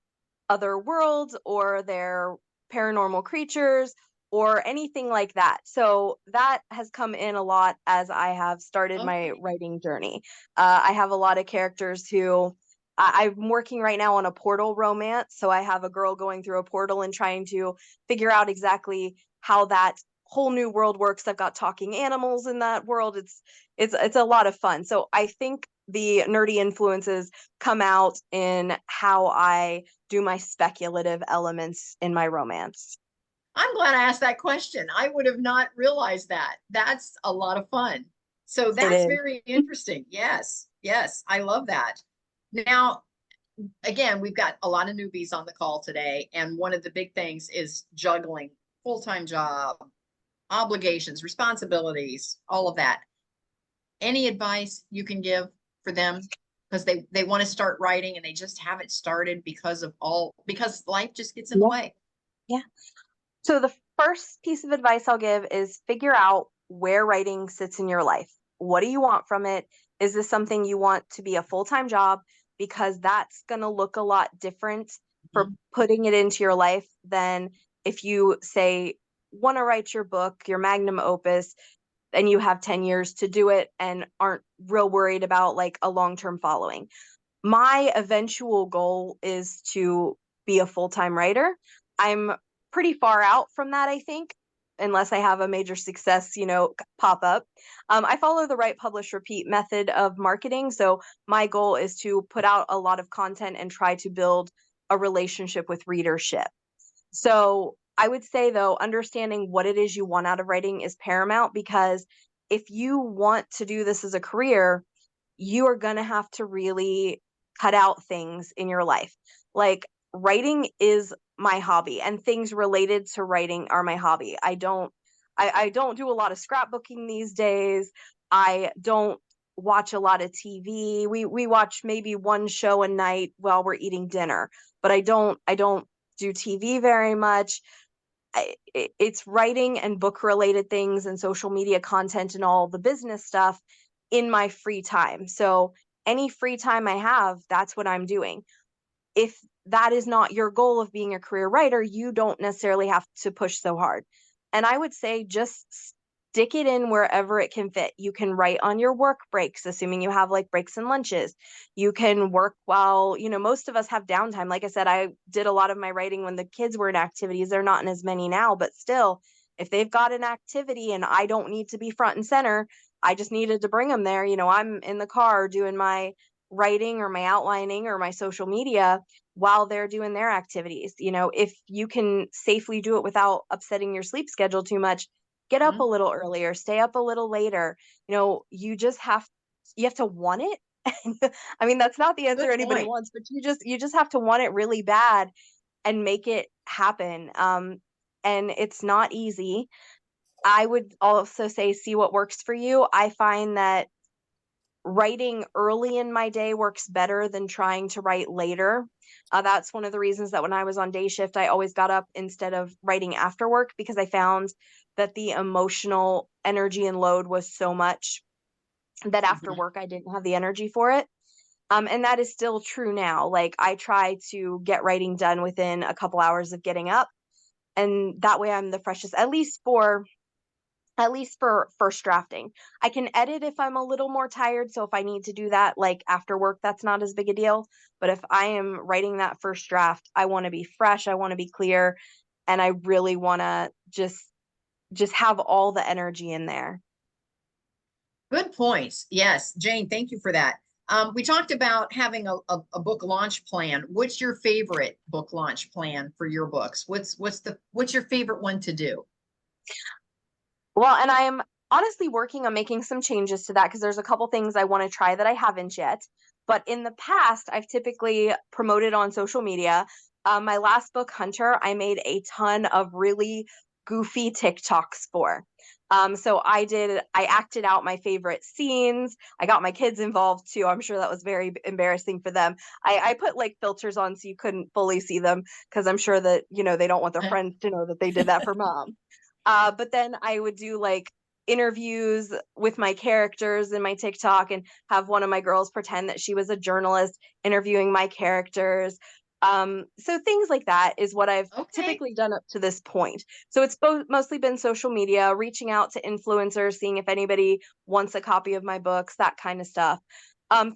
other worlds, or they're paranormal creatures or anything like that. So that has come in a lot as I have started my Okay. writing journey. I have a lot of characters who I'm working right now on a portal romance. So I have a girl going through a portal and trying to figure out exactly how that whole new world works. I've got talking animals in that world. It's a lot of fun. So I think the nerdy influences come out in how I do my speculative elements in my romance. I'm glad I asked that question. I would have not realized that. That's a lot of fun. So It that's is. very interesting. Yes, yes, I love that. Now, again, we've got a lot of newbies on the call today, and one of the big things is juggling full-time job, obligations, responsibilities, all of that. Any advice you can give for them? Because they want to start writing and they just haven't started because life just gets in the Yeah. way. Yeah. So the first piece of advice I'll give is figure out where writing sits in your life. What do you want from it? Is this something you want to be a full-time job? Because that's going to look a lot different for Mhm. putting it into your life than if you say want to write your book, your magnum opus, and you have 10 years to do it and aren't real worried about like a long-term following. My eventual goal is to be a full-time writer. I'm pretty far out from that, I think, unless I have a major success, pop up. I follow the write, publish, repeat method of marketing. So my goal is to put out a lot of content and try to build a relationship with readership. So I would say, though, understanding what it is you want out of writing is paramount, because if you want to do this as a career, you are going to have to really cut out things in your life. Like, writing is my hobby, and things related to writing are my hobby. I don't do a lot of scrapbooking these days. I don't watch a lot of TV. We watch maybe one show a night while we're eating dinner, but I don't do TV very much. It's writing and book related things and social media content and all the business stuff in my free time. So any free time I have, that's what I'm doing. If that is not your goal of being a career writer, you don't necessarily have to push so hard. And I would say just stick it in wherever it can fit. You can write on your work breaks, assuming you have like breaks and lunches. You can work while, most of us have downtime. Like I said, I did a lot of my writing when the kids were in activities. They're not in as many now, but still, if they've got an activity and I don't need to be front and center, I just needed to bring them there. I'm in the car doing my writing or my outlining or my social media while they're doing their activities. If you can safely do it without upsetting your sleep schedule too much, get up a Mhm. little earlier, stay up a little later. You have to want it. I mean, that's not the answer Good anybody point. wants, but you just have to want it really bad and make it happen. And it's not easy. I would also say see what works for you. I find that writing early in my day works better than trying to write later. That's one of the reasons that when I was on day shift, I always got up instead of writing after work, because I found that the emotional energy and load was so much that after Mhm. work I didn't have the energy for it. And that is still true now. Like, I try to get writing done within a couple hours of getting up, and that way I'm the freshest, at least for first drafting. I can edit if I'm a little more tired. So if I need to do that like after work, that's not as big a deal. But if I am writing that first draft, I want to be fresh, I want to be clear, and I really want to just have all the energy in there. Good points. Yes, Jane, thank you for that. We talked about having a book launch plan. What's your favorite book launch plan for your books? What's your favorite one to do? Well, and I am honestly working on making some changes to that because there's a couple things I want to try that I haven't yet. But in the past, I've typically promoted on social media. My last book, Hunter, I made a ton of really goofy TikToks for. So I acted out my favorite scenes. I got my kids involved too. I'm sure that was very embarrassing for them. I put like filters on so you couldn't fully see them because I'm sure that, they don't want their friends to know that they did that for mom. But then I would do like interviews with my characters in my TikTok and have one of my girls pretend that she was a journalist interviewing my characters. So things like that is what I've typically done up to this point. So it's mostly been social media, reaching out to influencers, seeing if anybody wants a copy of my books, that kind of stuff.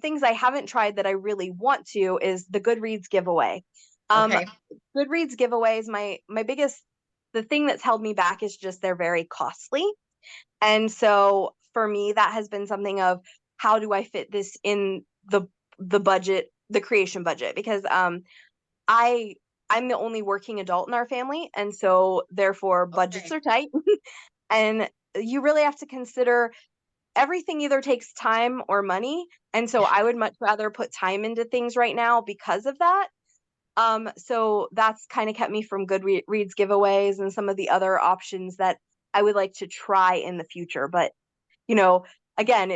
Things I haven't tried that I really want to is the Goodreads giveaway. Goodreads giveaways, my biggest the thing that's held me back is just they're very costly. And so for me, that has been something of how do I fit this in the budget, the creation budget? Because I'm the only working adult in our family, and so therefore budgets are tight. And you really have to consider everything either takes time or money. And so I would much rather put time into things right now because of that. So that's kind of kept me from Goodreads giveaways and some of the other options that I would like to try in the future. But, again,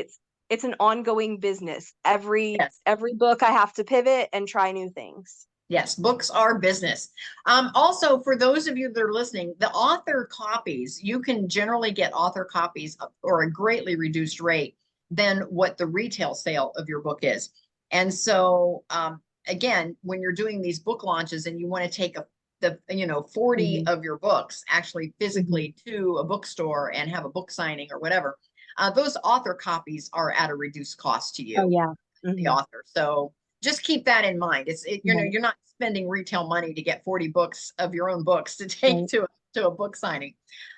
it's an ongoing business. Every book I have to pivot and try new things. Yes, books are business. Also, for those of you that are listening, the author copies, you can generally get author copies or a greatly reduced rate than what the retail sale of your book is. And so, again, when you're doing these book launches and you want to take 40 of your books actually physically to a bookstore and have a book signing or whatever, those author copies are at a reduced cost to you. Oh, yeah. The author. So just keep that in mind. You're not spending retail money to get 40 books of your own books to take to a book signing.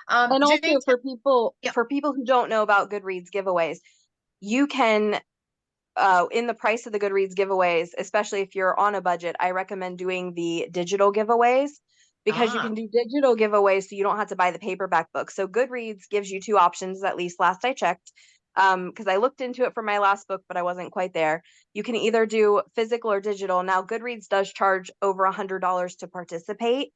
And also Jane, for people who don't know about Goodreads giveaways, you can in the price of the Goodreads giveaways, especially if you're on a budget, I recommend doing the digital giveaways because you can do digital giveaways so you don't have to buy the paperback book. So Goodreads gives you two options, at least last I checked, because I looked into it for my last book, but I wasn't quite there. You can either do physical or digital. Now, Goodreads does charge over $100 to participate.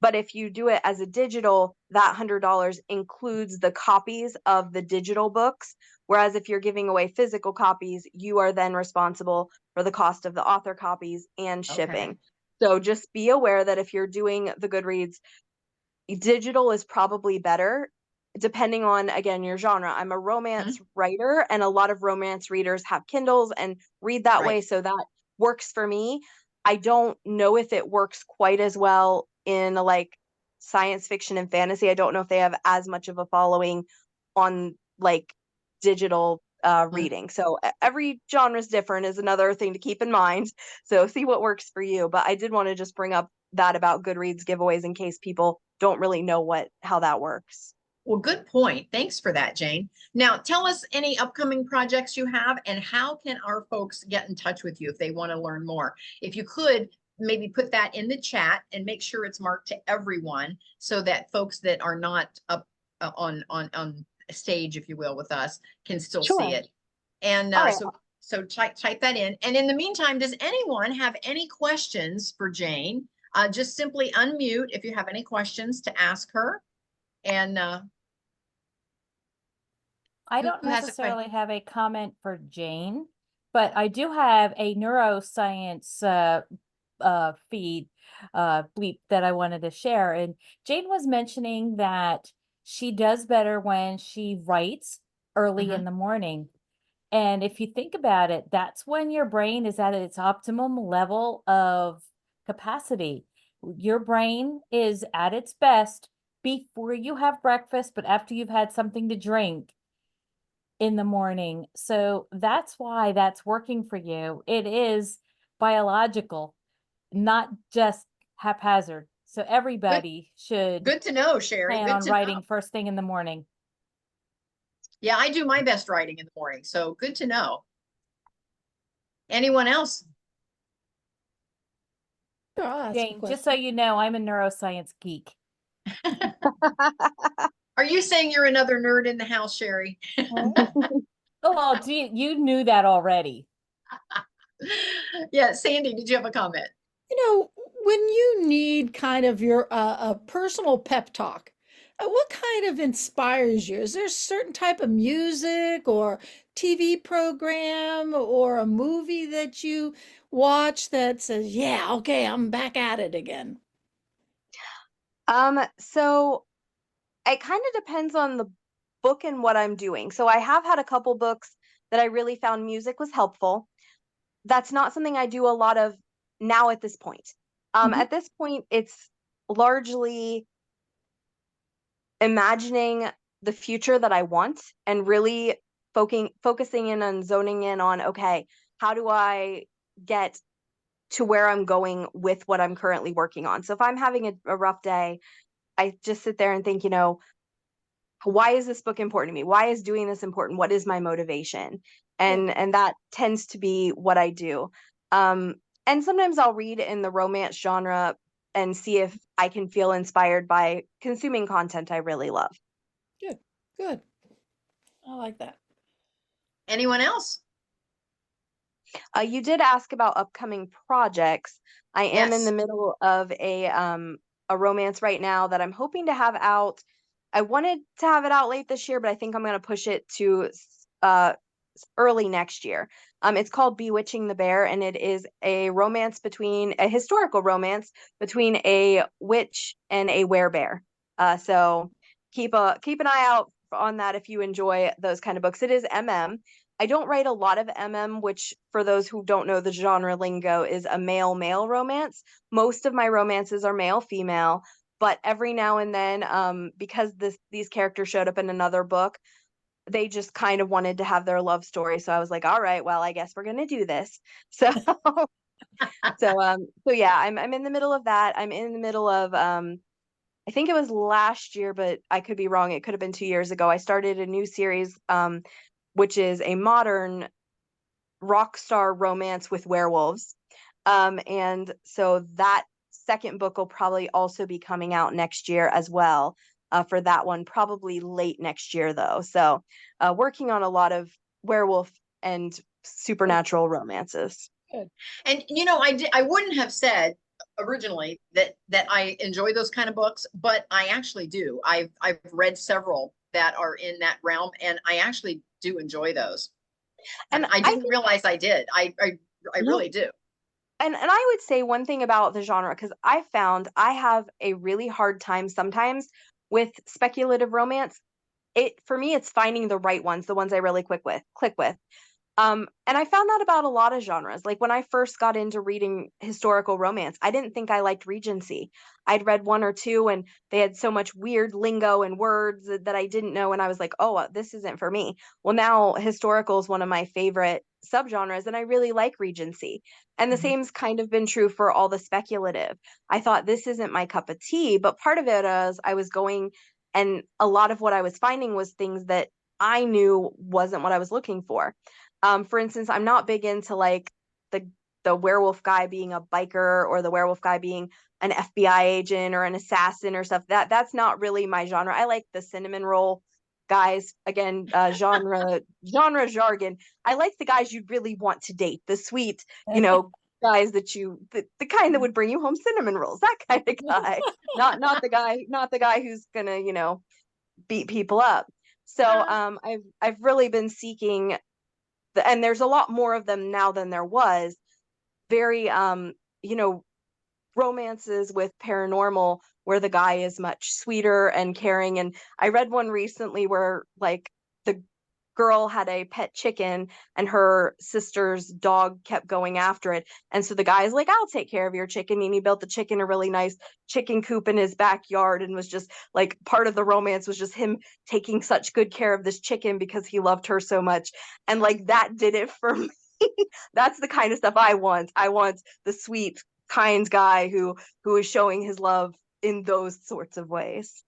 But if you do it as a digital, that $100 includes the copies of the digital books. Whereas if you're giving away physical copies, you are then responsible for the cost of the author copies and shipping. So just be aware that if you're doing the Goodreads, digital is probably better depending on, again, your genre. I'm a romance writer, and a lot of romance readers have Kindles and read that way. So that works for me. I don't know if it works quite as well in like science fiction and fantasy. I don't know if they have as much of a following on like digital reading. So every genre is different is another thing to keep in mind. So see what works for you. But I did want to just bring up that about Goodreads giveaways in case people don't really know how that works. Well, good point. Thanks for that, Jane. Now, tell us any upcoming projects you have and how can our folks get in touch with you if they want to learn more? If you could maybe put that in the chat and make sure it's marked to everyone so that folks that are not up on stage, if you will, with us can still see it. And so type that in. And in the meantime, does anyone have any questions for Jane? Just simply unmute if you have any questions to ask her. And I don't necessarily have a comment for Jane, but I do have a neuroscience feed bleep that I wanted to share. And Jane was mentioning that she does better when she writes early in the morning. And if you think about it, that's when your brain is at its optimum level of capacity. Your brain is at its best before you have breakfast, but after you've had something to drink in the morning. So that's why that's working for you. It is biological, not just haphazard. So everybody should good to know, Sherry. Plan on writing first thing in the morning. Yeah, I do my best writing in the morning. So good to know. Anyone else? Sure, I'll ask a Jane, just so question. you know, I'm a neuroscience geek. Are you saying you're another nerd in the house, Sherry? Oh, you knew that already. Yeah, Sandy, did you have a comment? You know, when you need kind of your a personal pep talk, what kind of inspires you? Is there a certain type of music or TV program or a movie that you watch that says, "Yeah, okay, I'm back at it again"? So it kind of depends on the book and what I'm doing. So I have had a couple books that I really found music was helpful. That's not something I do a lot of now at this point. Mhm. At this point, it's largely imagining the future that I want and really focusing in on zoning in on, okay, how do I get to where I'm going with what I'm currently working on? So if I'm having a rough day, I just sit there and think, why is this book important to me? Why is doing this important? What is my motivation? Good. And that tends to be what I do. And sometimes I'll read in the romance genre and see if I can feel inspired by consuming content I really love. Good. Good. I like that. Anyone else? You did ask about upcoming projects. I am in the Yes. middle of a romance right now that I'm hoping to have out. I wanted to have it out late this year, but I think I'm going to push it to early next year. It's called Bewitching the Bear, and it is a historical romance between a witch and a werebear. So keep an eye out on that if you enjoy those kind of books. It is MM. I don't write a lot of MM, which for those who don't know the genre lingo is a male-male romance. Most of my romances are male-female, but every now and then, because these characters showed up in another book, they just kind of wanted to have their love story. So I was like, all right, well, I guess we're gonna do this. So so yeah, I'm in the middle of that. I'm in the middle of I think it was last year, but I could be wrong. It could have been 2 years ago. I started a new series, which is a modern rock star romance with werewolves. And so that second book will probably also be coming out next year as well. For that one, probably late next year though. So, working on a lot of werewolf and Good. supernatural romances. Good. And I wouldn't have said originally that I enjoy those kind of books, but I actually do. I've read several that are in that realm, and I actually do enjoy those. And And I I didn't think, realize I did. I no, really do. and I would say one thing about the genre, because I found I have a really hard time sometimes with speculative romance. It for me, it's finding the right ones, the ones I really click with. And I found that about a lot of genres. Like when I first got into reading historical romance, I didn't think I liked Regency. I'd read one or two and they had so much weird lingo and words that I didn't know. And I was like, oh, this isn't for me. Well, now historical is one of my favorite subgenres and I really like Regency. And the Mhm. same's kind of been true for all the speculative. I thought this isn't my cup of tea, but part of it is I was going and a lot of what I was finding was things that I knew wasn't what I was looking for. For instance, I'm not big into like the the werewolf guy being a biker or the werewolf guy being an FBI agent or an assassin or stuff. That's not really my genre. I like the cinnamon roll guys. Again, genre jargon. I like the guys you'd really want to date, the sweet, guys the kind that would bring you home cinnamon rolls, that kind of guy. Not the guy who's gonna, beat people up. So I've really been seeking and there's a lot more of them now than there was, very you know romances with paranormal where the guy is much sweeter and caring. And I read one recently where like the girl had a pet chicken and her sister's dog kept going after it, and so the guy's like, I'll take care of your chicken, and he built the chicken a really nice chicken coop in his backyard, and was just like part of the romance was just him taking such good care of this chicken because he loved her so much. And like that did it for me. That's the kind of stuff I want the sweet kind guy who is showing his love in those sorts of ways.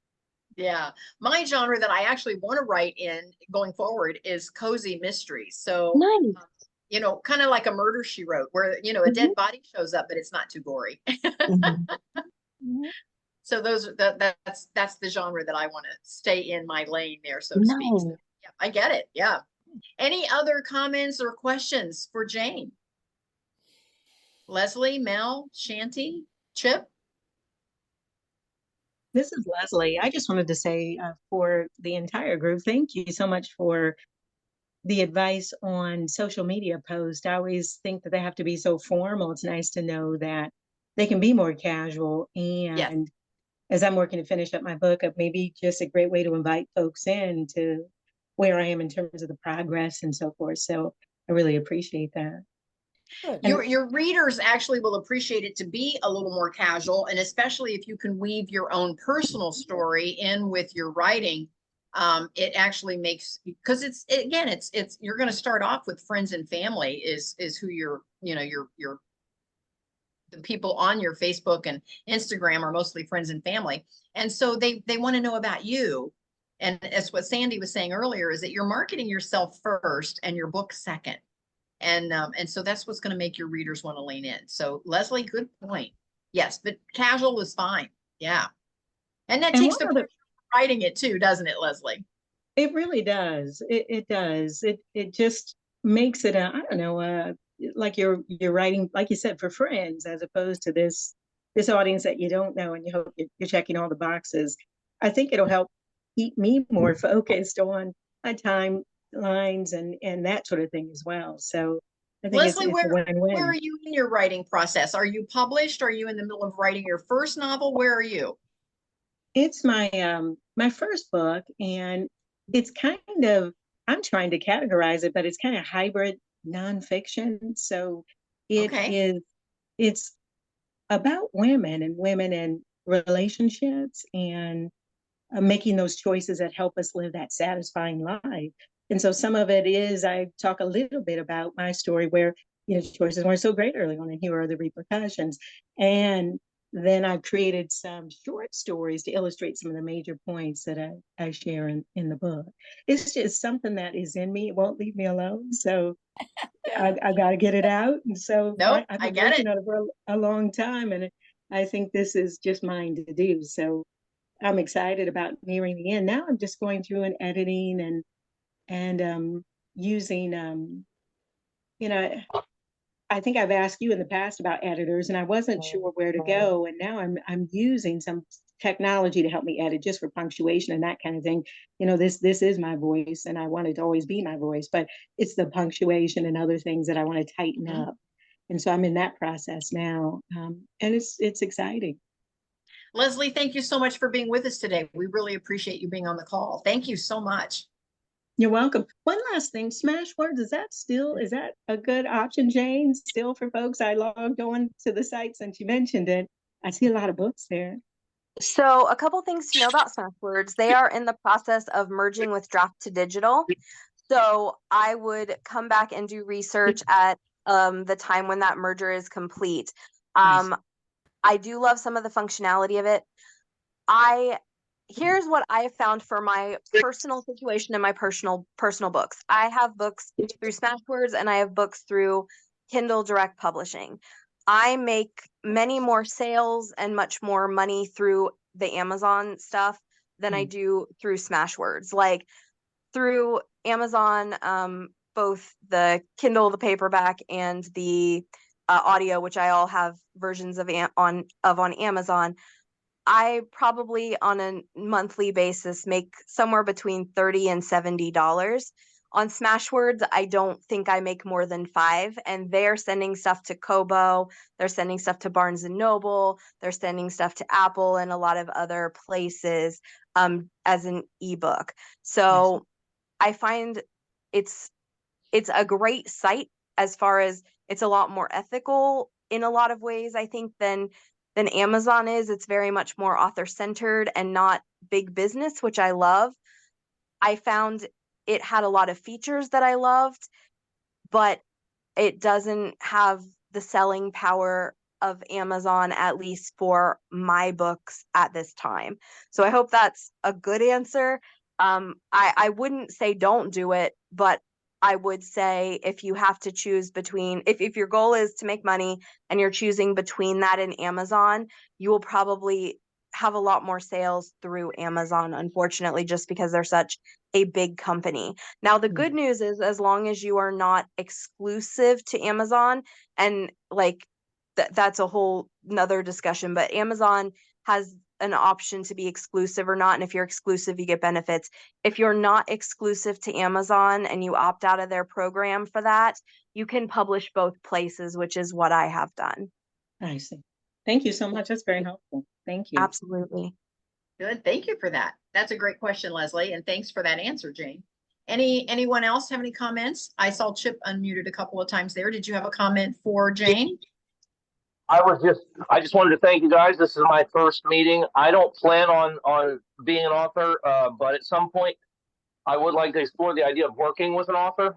Yeah. My genre that I actually want to write in going forward is cozy mysteries. So Nice. you know, kind of like a Murder, She Wrote, where, you know, a dead body shows up, but it's not too gory. Mhm. So that's the genre that I want to stay in my lane there, so to speak. So, No. yeah, I get it. Yeah. Any other comments or questions for Jane? Leslie, Mel, Shanti, Chip? This is Leslie. I just wanted to say for the entire group, thank you so much for the advice on social media posts. I always think that they have to be so formal. It's nice to know that they can be more casual. Yes. And as I'm working to finish up my book, maybe just a great way to invite folks in to where I am in terms of the progress and so forth. So I really appreciate that. Good. And Your readers actually will appreciate it to be a little more casual, and especially if you can weave your own personal story in with your writing, it actually makes, because again, it's you're going to start off with friends and family is who your, you know, your the people on your Facebook and Instagram are mostly friends and family, and so they want to know about you. And that's what Sandy was saying earlier, is that you're marketing yourself first and your book second. And so that's what's going to make your readers want to lean in. So Leslie, good point. Yes, but casual is fine. Yeah. And that takes the pressure of writing it too, doesn't it, Leslie? it really does. It does. It just makes it I don't know, like you're writing, like you said, for friends, as opposed to this audience that you don't know and you hope you're checking all the boxes. I think it'll help keep me more focused on my timelines and that sort of thing as well. So I think Leslie, it's a where win-win. are you in your writing process? Are you published? Are you in the middle of writing your first novel? Where are you? It's my my first book, and it's kind of, I'm trying to categorize it, but it's kind of hybrid nonfiction. So Okay. it's about women and relationships and making those choices that help us live that satisfying life. And so some of it is, I talk a little bit about my story where, you know, choices weren't so great early on and here are the repercussions. And then I've created some short stories to illustrate some of the major points that I share in the book. It's just something that is in me. It won't leave me alone. So I got to get it out. And so Nope, I've I been get working it. on it for a long time. And I think this is just mine to do. So I'm excited about nearing the end. Now I'm just going through and editing and using you know, I think I've asked you in the past about editors and I wasn't sure where to go, and now I'm using some technology to help me edit just for punctuation and that kind of thing. You know, this is my voice and I want it to always be my voice, but it's the punctuation and other things that I want to tighten up. And so I'm in that process now, and it's exciting. Leslie, thank you so much for being with us today. We really appreciate you being on the call. Thank you so much. You're welcome. One last thing, Smashwords, is that a good option, Jane? Still for folks? I logged on to the site since you mentioned it. I see a lot of books there. So a couple things to know about Smashwords. They are in the process of merging with Draft to Digital. So I would come back and do research at the time when that merger is complete. Nice. I do love some of the functionality of it. Here's what I have found for my personal situation and my personal books. I have books through Smashwords and I have books through Kindle Direct Publishing. I make many more sales and much more money through the Amazon stuff than I do through Smashwords. Like through Amazon, both the Kindle, the paperback, and the audio, which I all have versions of on Amazon. I probably on a monthly basis make somewhere between $30 and $70. On Smashwords, I don't think I make more than $5, and they're sending stuff to Kobo, they're sending stuff to Barnes and Noble, they're sending stuff to Apple and a lot of other places as an ebook. So I find it's a great site as far as it's a lot more ethical in a lot of ways, I think, than Amazon is. It's very much more author centered and not big business, which I love. I found it had a lot of features that I loved, but it doesn't have the selling power of Amazon, at least for my books at this time. So I hope that's a good answer. I wouldn't say don't do it, but I would say if you have to choose between, if your goal is to make money and you're choosing between that and Amazon, you will probably have a lot more sales through Amazon, unfortunately, just because they're such a big company. Now, the good news is, as long as you are not exclusive to Amazon, and like that's a whole nother discussion, but Amazon has an option to be exclusive or not. And if you're exclusive, you get benefits. If you're not exclusive to Amazon and you opt out of their program for that, you can publish both places, which is what I have done. I see. Thank you so much. That's very helpful. Thank you. Absolutely. Good. Thank you for that. That's a great question, Leslie. And thanks for that answer, Jane. Anyone else have any comments? I saw Chip unmuted a couple of times there. Did you have a comment for Jane? I just wanted to thank you guys. This is my first meeting. I don't plan on being an author, but at some point I would like to explore the idea of working with an author.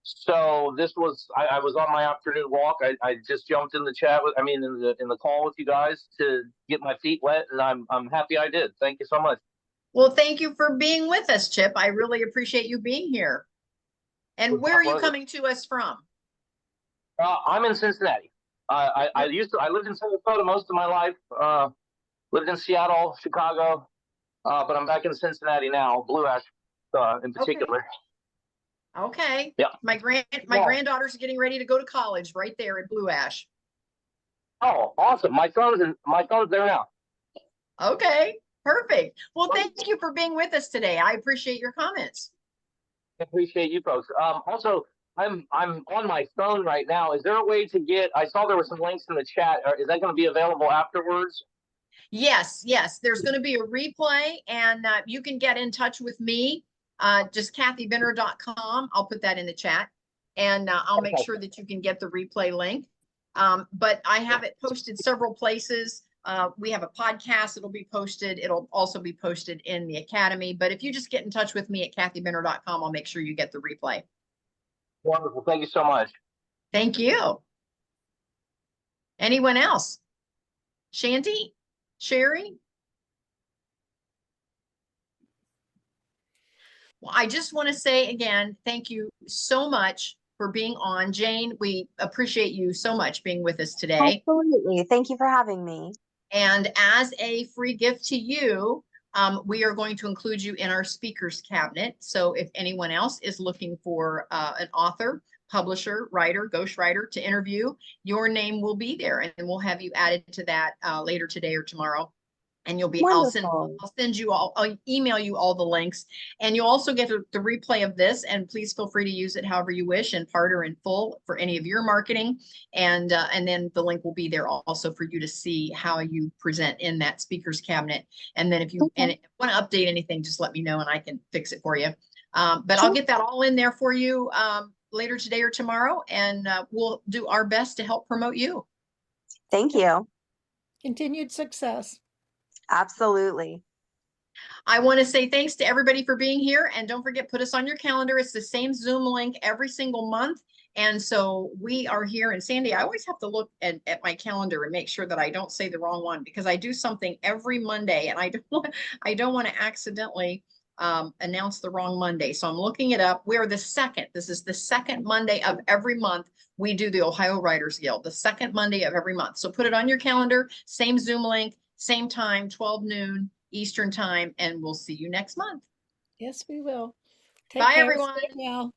So this was, I was on my afternoon walk. I just jumped in the chat with, in the call with you guys to get my feet wet, and I'm happy I did. Thank you so much. Well, thank you for being with us, Chip. I really appreciate you being here. And where are you coming to us from? I'm in Cincinnati. I lived in Sarasota most of my life. Lived in Seattle, Chicago, but I'm back in Cincinnati now. Blue Ash, in particular. Okay. Yeah. My granddaughter's getting ready to go to college right there at Blue Ash. Oh, awesome! My son's there now. Okay, perfect. Well, thank you for being with us today. I appreciate your comments. I appreciate you folks. Also, I'm on my phone right now. Is there a way to get? I saw there were some links in the chat. Is that going to be available afterwards? Yes. There's going to be a replay, and you can get in touch with me. Just 𝐀𝐮𝐿.com. I'll put that in the chat, and I'll make sure that you can get the replay link. But I have it posted several places. We have a podcast. It'll be posted. It'll also be posted in the Academy. But if you just get in touch with me at 𝐀𝐮𝐿.com, I'll make sure you get the replay. Wonderful. Thank you so much. Thank you. Anyone else? Shanti? Sherry? Well, I just want to say again, thank you so much for being on. Jane, we appreciate you so much being with us today. Absolutely. Thank you for having me. And as a free gift to you, we are going to include you in our speakers cabinet. So if anyone else is looking for an author, publisher, writer, ghostwriter to interview, your name will be there, and we'll have you added to that later today or tomorrow. And you'll be, I'll send you all, I'll email you all the links, and you'll also get the replay of this, and please feel free to use it however you wish, in part or in full, for any of your marketing. And then the link will be there also for you to see how you present in that speaker's cabinet. And then if you want to update anything, just let me know and I can fix it for you. But I'll get that all in there for you later today or tomorrow, and we'll do our best to help promote you. Thank you. Continued success. Absolutely. I want to say thanks to everybody for being here, and don't forget, put us on your calendar. It's the same Zoom link every single month. And so we are here. And Sandy, I always have to look at my calendar and make sure that I don't say the wrong one, because I do something every Monday, and I don't want to accidentally announce the wrong Monday. So I'm looking it up. We're the second. This is the second Monday of every month. We do the Ohio Writers Guild, the second Monday of every month. So put it on your calendar, same Zoom link, same time, 12 noon Eastern time, and we'll see you next month. Yes, we will. Bye, everyone. Stay well.